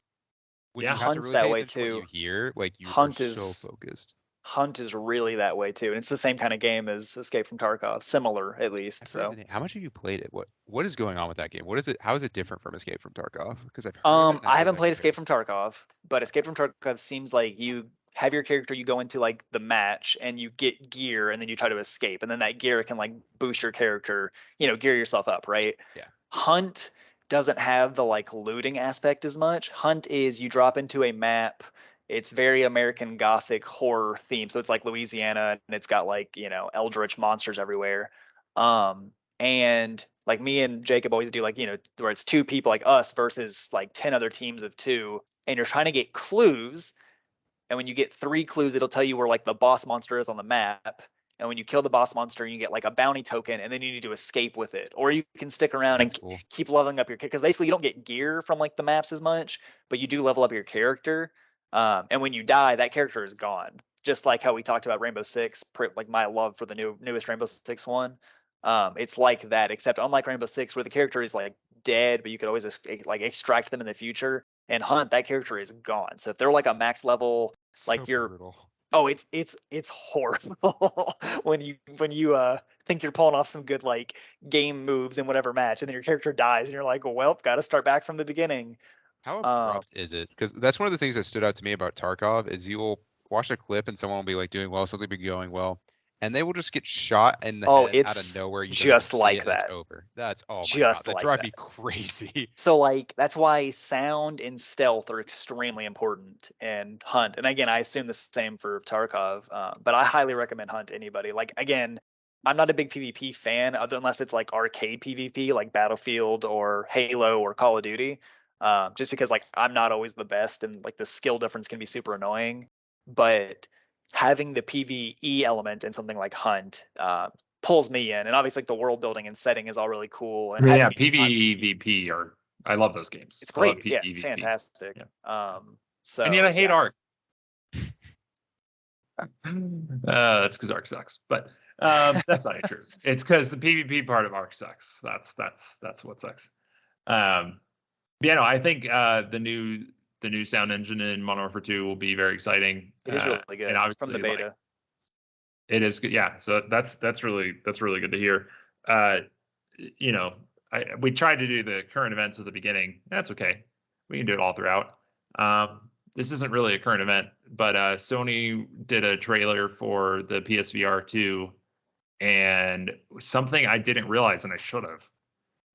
Yeah. you have to Hunt's really that pay way attention to what you too. hear, like you are Hunt so is focused. Hunt is really that way too, and it's the same kind of game as Escape from Tarkov, similar at least. I've heard So, the name. How much have you played it? What is going on with that game? What is it? How is it different from Escape from Tarkov? Because I've heard it and I I feel like haven't that played Escape compares. from Tarkov, but Escape from Tarkov seems like you have your character, you go into like the match and you get gear, and then you try to escape, and then that gear can like boost your character, gear yourself up, right? Yeah. Hunt doesn't have the like looting aspect as much. Hunt is you drop into a map. It's very American Gothic horror theme. So it's like Louisiana and it's got like, eldritch monsters everywhere. And like me and Jacob always do like, where it's two people like us versus like 10 other teams of two. And you're trying to get clues. And when you get 3 clues, it'll tell you where like the boss monster is on the map. And when you kill the boss monster, you get like a bounty token, and then you need to escape with it. Or you can stick around and That's cool. keep leveling up your character. Because basically, you don't get gear from like the maps as much, but you do level up your character. And when you die, that character is gone. Just like how we talked about Rainbow Six, like my love for the newest Rainbow Six one. It's like that, except unlike Rainbow Six, where the character is like dead, but you could always like extract them in the future. And Hunt, that character is gone. So if they're like a max level, So like you're brutal. oh, it's horrible when you think you're pulling off some good like game moves in whatever match, and then your character dies, and you're like, well, got to start back from the beginning. How Um, abrupt is it? Because that's one of the things that stood out to me about Tarkov is you'll watch a clip and someone will be like doing well, something will be going well, and they will just get shot in the oh, head out of it's nowhere. You don't even just see it like and it's that, over. That's oh my god, just that like drive that. me crazy. So like that's why sound and stealth are extremely important in Hunt. And again, I assume the same for Tarkov, but I highly recommend Hunt to anybody. Like again, I'm not a big PvP fan, unless it's like arcade PvP, like Battlefield or Halo or Call of Duty. Just because like I'm not always the best, and like the skill difference can be super annoying. But having the PvE element in something like Hunt pulls me in, and obviously like the world building and setting is all really cool. I And mean, as yeah, you Hunt, PvEVP I love those games. it's I love great. Yeah, it's PvEVP. fantastic. Yeah. So And yet I hate yeah, Ark. That's because Ark sucks, but that's not true. It's because the PvP part of Ark sucks. That's what sucks. Yeah, no, I think the new sound engine in Modern Warfare 2 will be very exciting. it is really And good from the obviously, like beta. it is good. Yeah, so that's really good to hear. Uh, we tried to do the current events at the beginning. That's okay. We can do it all throughout. This isn't really a current event, but Sony did a trailer for the PSVR 2, and something I didn't realize, and I should have,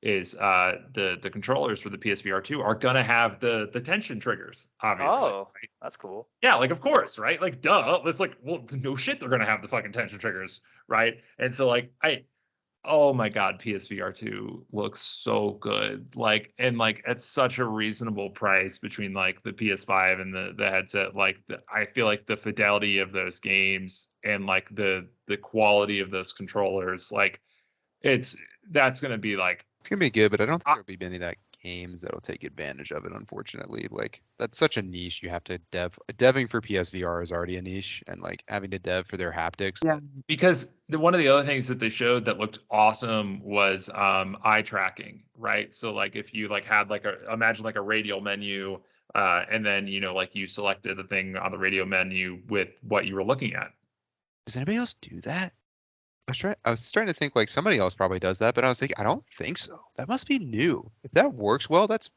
is the controllers for the PSVR 2 are gonna have the tension triggers, obviously. Oh, Right? that's cool. Yeah, like of course, right? Like duh. It's like, well, no shit, they're gonna have the fucking tension triggers, right? And so like oh my god, PSVR 2 looks so good. Like, and like at such a reasonable price between like the PS5 and the headset. Like I feel like the fidelity of those games and like the quality of those controllers, like that's gonna be like It's gonna be good, but I don't think I, there'll be many that games that'll take advantage of it, unfortunately. Like, that's such a niche. You have to deving for PSVR is already a niche, and like having to dev for their haptics. Yeah, because one of the other things that they showed that looked awesome was eye tracking, right? So like if you like had like imagine like a radial menu, and then like you selected the thing on the radio menu with what you were looking at. Does anybody else do that? I was trying to think like somebody else probably does that, but I was thinking I don't think so. That must be new. If that works well, that's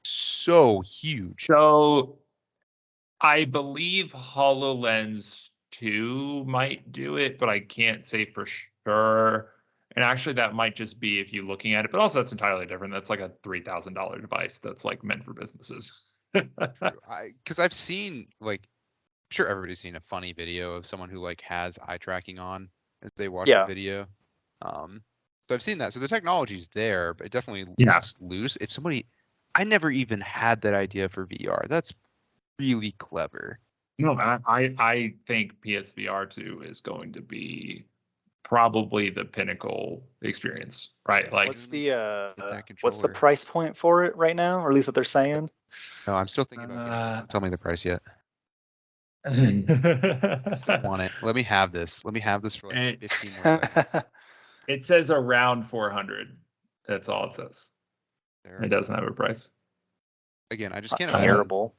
so huge. So I believe HoloLens 2 might do it, but I can't say for sure. And actually, that might just be if you're looking at it, but also that's entirely different. That's like a $3,000 device that's like meant for businesses. Because I've seen like, I'm sure everybody's seen a funny video of someone who like has eye tracking on as they watch the video. So I've seen that. So the technology's there, but it definitely looks loose. If somebody, I never even had that idea for VR. That's really clever. No, I think PSVR 2 is going to be probably the pinnacle experience, right? Like, what's the price point for it right now, or at least what they're saying? No, I'm still thinking about getting it. Don't tell me the price yet. I still want it. Let me have this. Let me have this for like 15 more seconds. It says around 400. That's all it says. It doesn't have a price. Again, I just can't imagine. Terrible.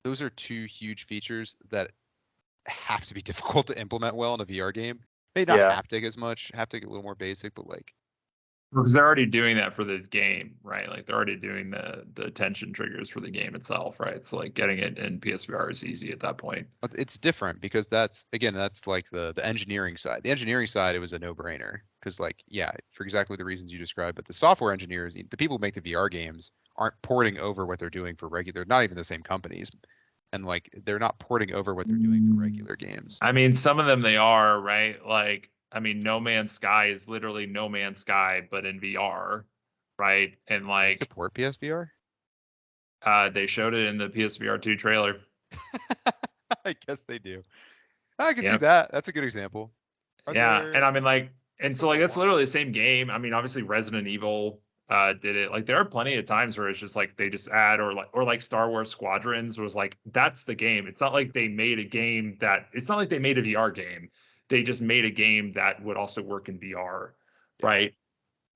Those are two huge features that have to be difficult to implement well in a VR game. Maybe not haptic as much. Haptic a little more basic, but like. Because they're already doing that for the game, right? Like they're already doing the tension triggers for the game itself, right? So like getting it in PSVR is easy at that point. It's different because that's like the engineering side. The engineering side, it was a no-brainer because like, for exactly the reasons you described. But the software engineers, the people who make the VR games, aren't porting over what they're doing for regular. Not even the same companies, and like they're not porting over what they're doing for regular games. I mean, some of them they are, right? Like. I mean, No Man's Sky is literally No Man's Sky, but in VR, right? And like, they support PSVR? They showed it in the PSVR 2 trailer. I guess they do. I can see that. That's a good example. And I mean, like, and so like that's literally the same game. I mean, obviously Resident Evil did it. Like, there are plenty of times where it's just like they just add, or like Star Wars Squadrons was like that's the game. It's not like they made a game it's not like they made a VR game. They just made a game that would also work in VR, right?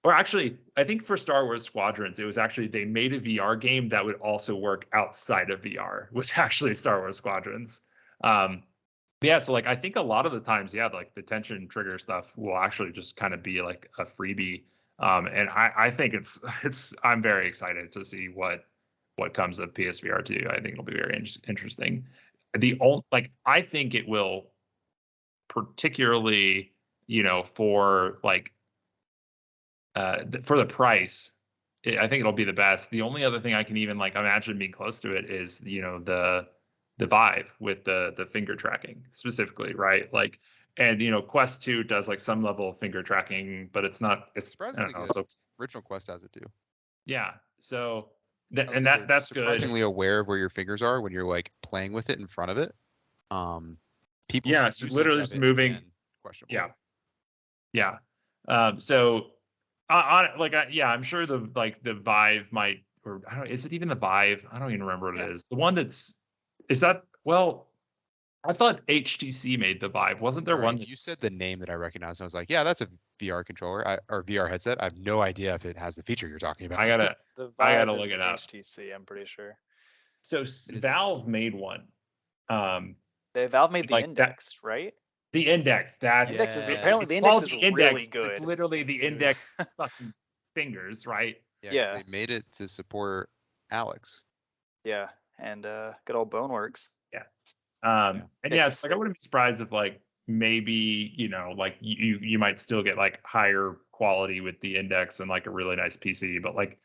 Or actually, I think for Star Wars Squadrons, it was actually they made a VR game that would also work outside of VR, was actually Star Wars Squadrons. So like I think a lot of the times, like the tension trigger stuff will actually just kind of be like a freebie. And I think I'm very excited to see what comes of PSVR 2. I think it'll be very interesting. I think it will. Particularly, for like for the price, I think it'll be the best. The only other thing I can even like imagine being close to it is the Vive with the finger tracking specifically, right? Like, and Quest 2 does like some level of finger tracking, but it's surprisingly good. So, original Quest has it too. Yeah, so that's surprisingly good. Surprisingly aware of where your fingers are when you're like playing with it in front of it. People so literally just moving. So I'm sure the Vive might, or I don't, is it even the Vive? I don't even remember what it is. The one I thought HTC made the Vive. Wasn't there one? You said the name that I recognized. I was like, yeah, that's a VR controller or VR headset. I have no idea if it has the feature you're talking about. I gotta look it up. HTC, I'm pretty sure. So Valve made one. Valve made the Index, right? The Index. Apparently the Index is really good. It's literally the Index fucking fingers, right? Yeah. They made it to support Alex. Yeah, and good old Boneworks. Yeah. And yes, like I wouldn't be surprised if like maybe like you might still get like higher quality with the Index and like a really nice PC, but like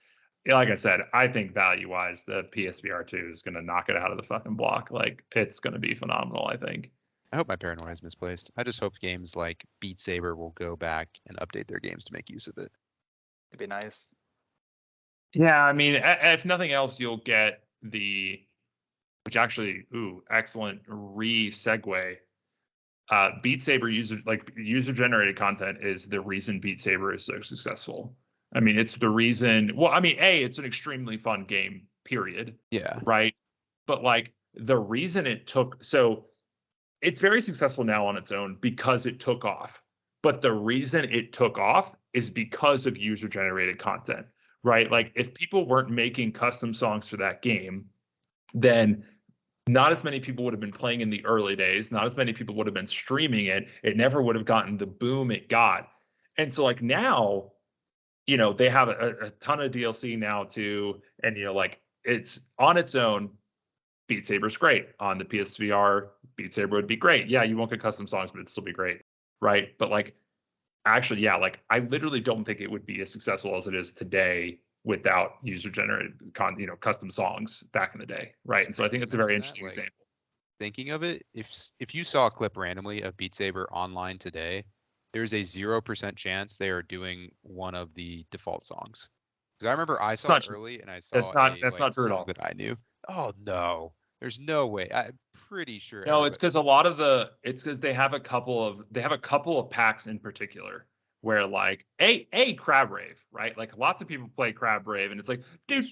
I said, I think value-wise, the PSVR 2 is going to knock it out of the fucking block. Like, it's going to be phenomenal, I think. I hope my paranoia is misplaced. I just hope games like Beat Saber will go back and update their games to make use of it. It'd be nice. Yeah, I mean, if nothing else, you'll get which actually, excellent segue. Beat Saber user-generated content is the reason Beat Saber is so successful. I mean, it's the reason. Well, I mean, it's an extremely fun game, period. Yeah. Right. But like the reason it took, so it's very successful now on its own because it took off. But the reason it took off is because of user generated content, right? Like if people weren't making custom songs for that game, then not as many people would have been playing in the early days. Not as many people would have been streaming it. It never would have gotten the boom it got. And so like now, they have a ton of DLC now too. And, like it's on its own. Beat Saber's great. On the PSVR, Beat Saber would be great. Yeah, you won't get custom songs, but it'd still be great. Right. But like, actually, yeah, like I literally don't think it would be as successful as it is today without user generated custom songs back in the day. Right. And so I think it's a very interesting example. Thinking of it, if you saw a clip randomly of Beat Saber online today, there's a 0% chance they are doing one of the default songs. Because I remember I saw it early and I saw that's not true at all. That I knew. Oh no, there's no way. I'm pretty sure. No, it's because they have a couple of packs in particular where like a Crab Rave, right? Like lots of people play Crab Rave and it's like do.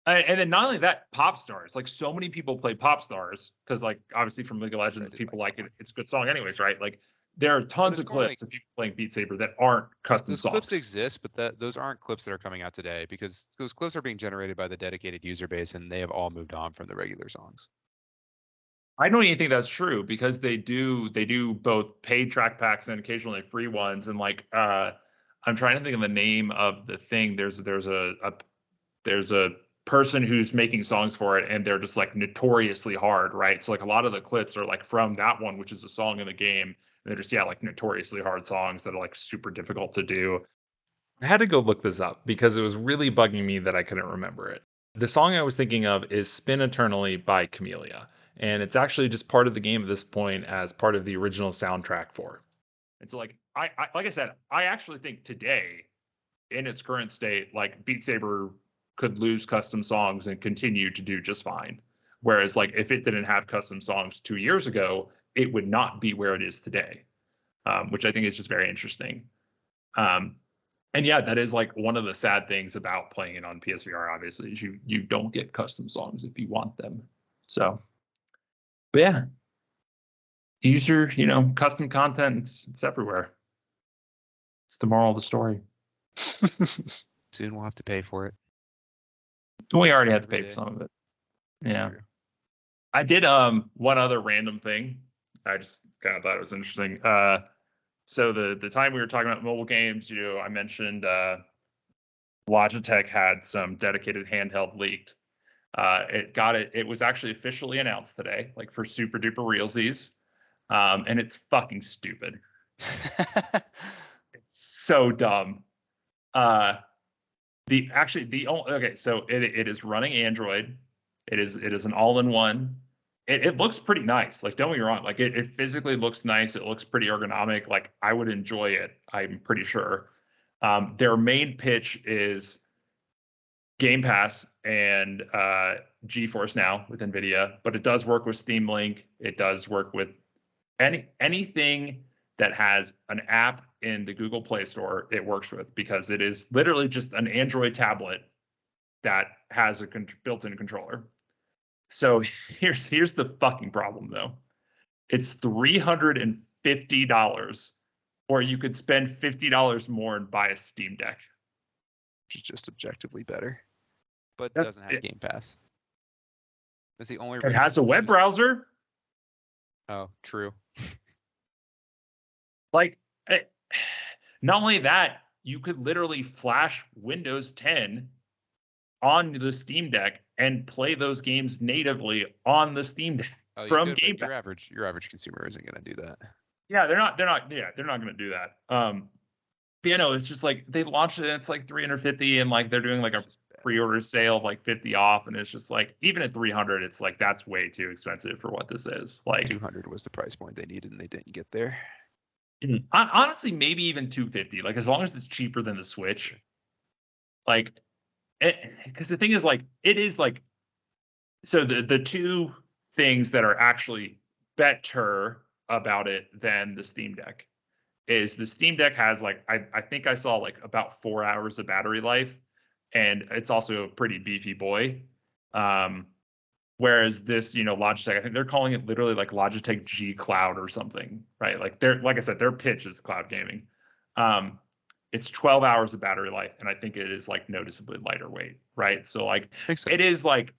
And then not only that, Pop Stars. Like so many people play Pop Stars because like obviously from League of Legends, people like it. It's a good song anyways, right? Like there are tons of clips of people playing Beat Saber that aren't custom songs. Those clips exist, but those aren't clips that are coming out today because those clips are being generated by the dedicated user base and they have all moved on from the regular songs. I don't even think that's true because they do both paid track packs and occasionally free ones. And like I'm trying to think of the name of the thing. There's a person who's making songs for it and they're just like notoriously hard, right? So like a lot of the clips are like from that one, which is a song in the game. They're just like notoriously hard songs that are like super difficult to do. I had to go look this up because it was really bugging me that I couldn't remember it. The song I was thinking of is Spin Eternally by Camellia, and it's actually just part of the game at this point as part of the original soundtrack for. And so like I said, I actually think today in its current state, like Beat Saber could lose custom songs and continue to do just fine. Whereas like if it didn't have custom songs 2 years ago, it would not be where it is today, which I think is just very interesting. And yeah, that is like one of the sad things about playing it on PSVR, obviously, is you don't get custom songs if you want them. So, but yeah, user, custom content, it's everywhere. It's the moral of the story. Soon we'll have to pay for it. We already had to pay for some of it. Yeah. Sure. I did one other random thing. I just kind of thought it was interesting. So the time we were talking about mobile games, I mentioned Logitech had some dedicated handheld leaked. It was actually officially announced today, like for super duper realsies. And it's fucking stupid. It's so dumb. So it is running Android. It is an all-in-one. It looks pretty nice. Like, don't get me wrong. Like, it physically looks nice. It looks pretty ergonomic. Like, I would enjoy it. I'm pretty sure. Their main pitch is Game Pass and GeForce Now with NVIDIA, but it does work with Steam Link. It does work with anything that has an app in the Google Play Store. It works with because it is literally just an Android tablet that has a built-in controller. So here's the fucking problem though. It's $350, or you could spend $50 more and buy a Steam Deck, which is just objectively better, but doesn't have Game Pass. That's the only. It has a web browser. Oh, true. Like, not only that, you could literally flash Windows 10 on the Steam Deck and play those games natively on the Steam Deck from Game Pass. Your average consumer isn't going to do that. Yeah, they're not going to do that. It's just like they launched it and it's like $350 and like they're doing like a pre-order sale of like 50 off, and it's just like even at $300 it's like that's way too expensive for what this is. Like $200 was the price point they needed and they didn't get there. Honestly, maybe even $250, like as long as it's cheaper than the Switch. Like, because the thing is, like, it is like, so the two things that are actually better about it than the Steam Deck is the Steam Deck has like I think I saw like about 4 hours of battery life, and it's also a pretty beefy boy. Whereas this, Logitech, I think they're calling it literally like Logitech G Cloud or something, right? Like like I said, their pitch is cloud gaming. It's 12 hours of battery life, and I think it is like noticeably lighter weight, right? So like it is like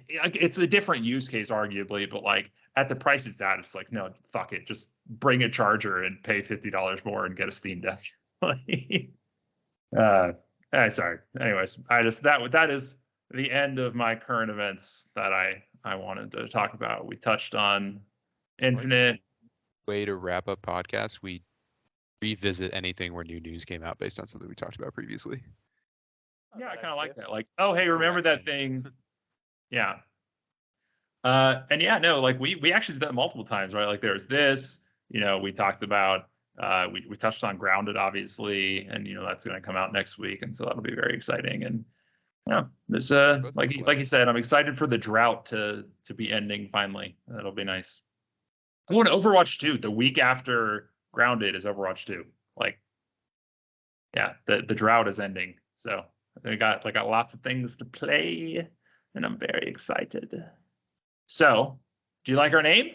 it's a different use case arguably, but like at the price it's at, it's like, no, fuck it, just bring a charger and pay $50 more and get a Steam Deck. Sorry. Anyways, I just that is the end of my current events that I wanted to talk about. We touched on Infinite. Way to wrap up podcast. We revisit anything where new news came out based on something we talked about previously. Yeah, I kind of like that. Like, oh, hey, remember that thing? Yeah. And yeah, no, like we actually did that multiple times, right? Like there's this, we talked about, we touched on Grounded, obviously, and that's going to come out next week, and so that'll be very exciting. And yeah, this like you said, I'm excited for the drought to be ending finally. That'll be nice. I want Overwatch 2. The week after Grounded is Overwatch 2. Like, yeah, the drought is ending, so I got lots of things to play, and I'm very excited. So, do you like our name?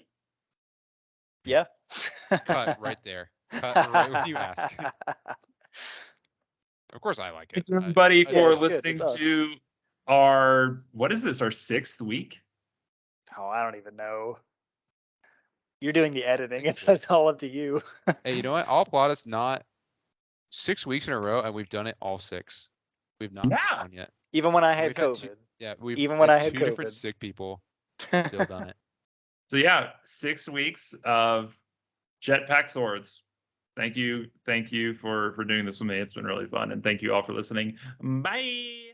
Yeah. Cut right there. Cut right when you ask. Of course I like it. Thank you, everybody, for listening to our, what is this, our 6th week? Oh, I don't even know. You're doing the editing. It's all up to you. Hey, you know what? I'll applaud us. Not 6 weeks in a row, and we've done it all 6. We've not missed one yet. Even when I had COVID. We've had 2 different sick people. Still done it. So yeah, 6 weeks of Jetpack Swords. Thank you for doing this with me. It's been really fun, and thank you all for listening. Bye.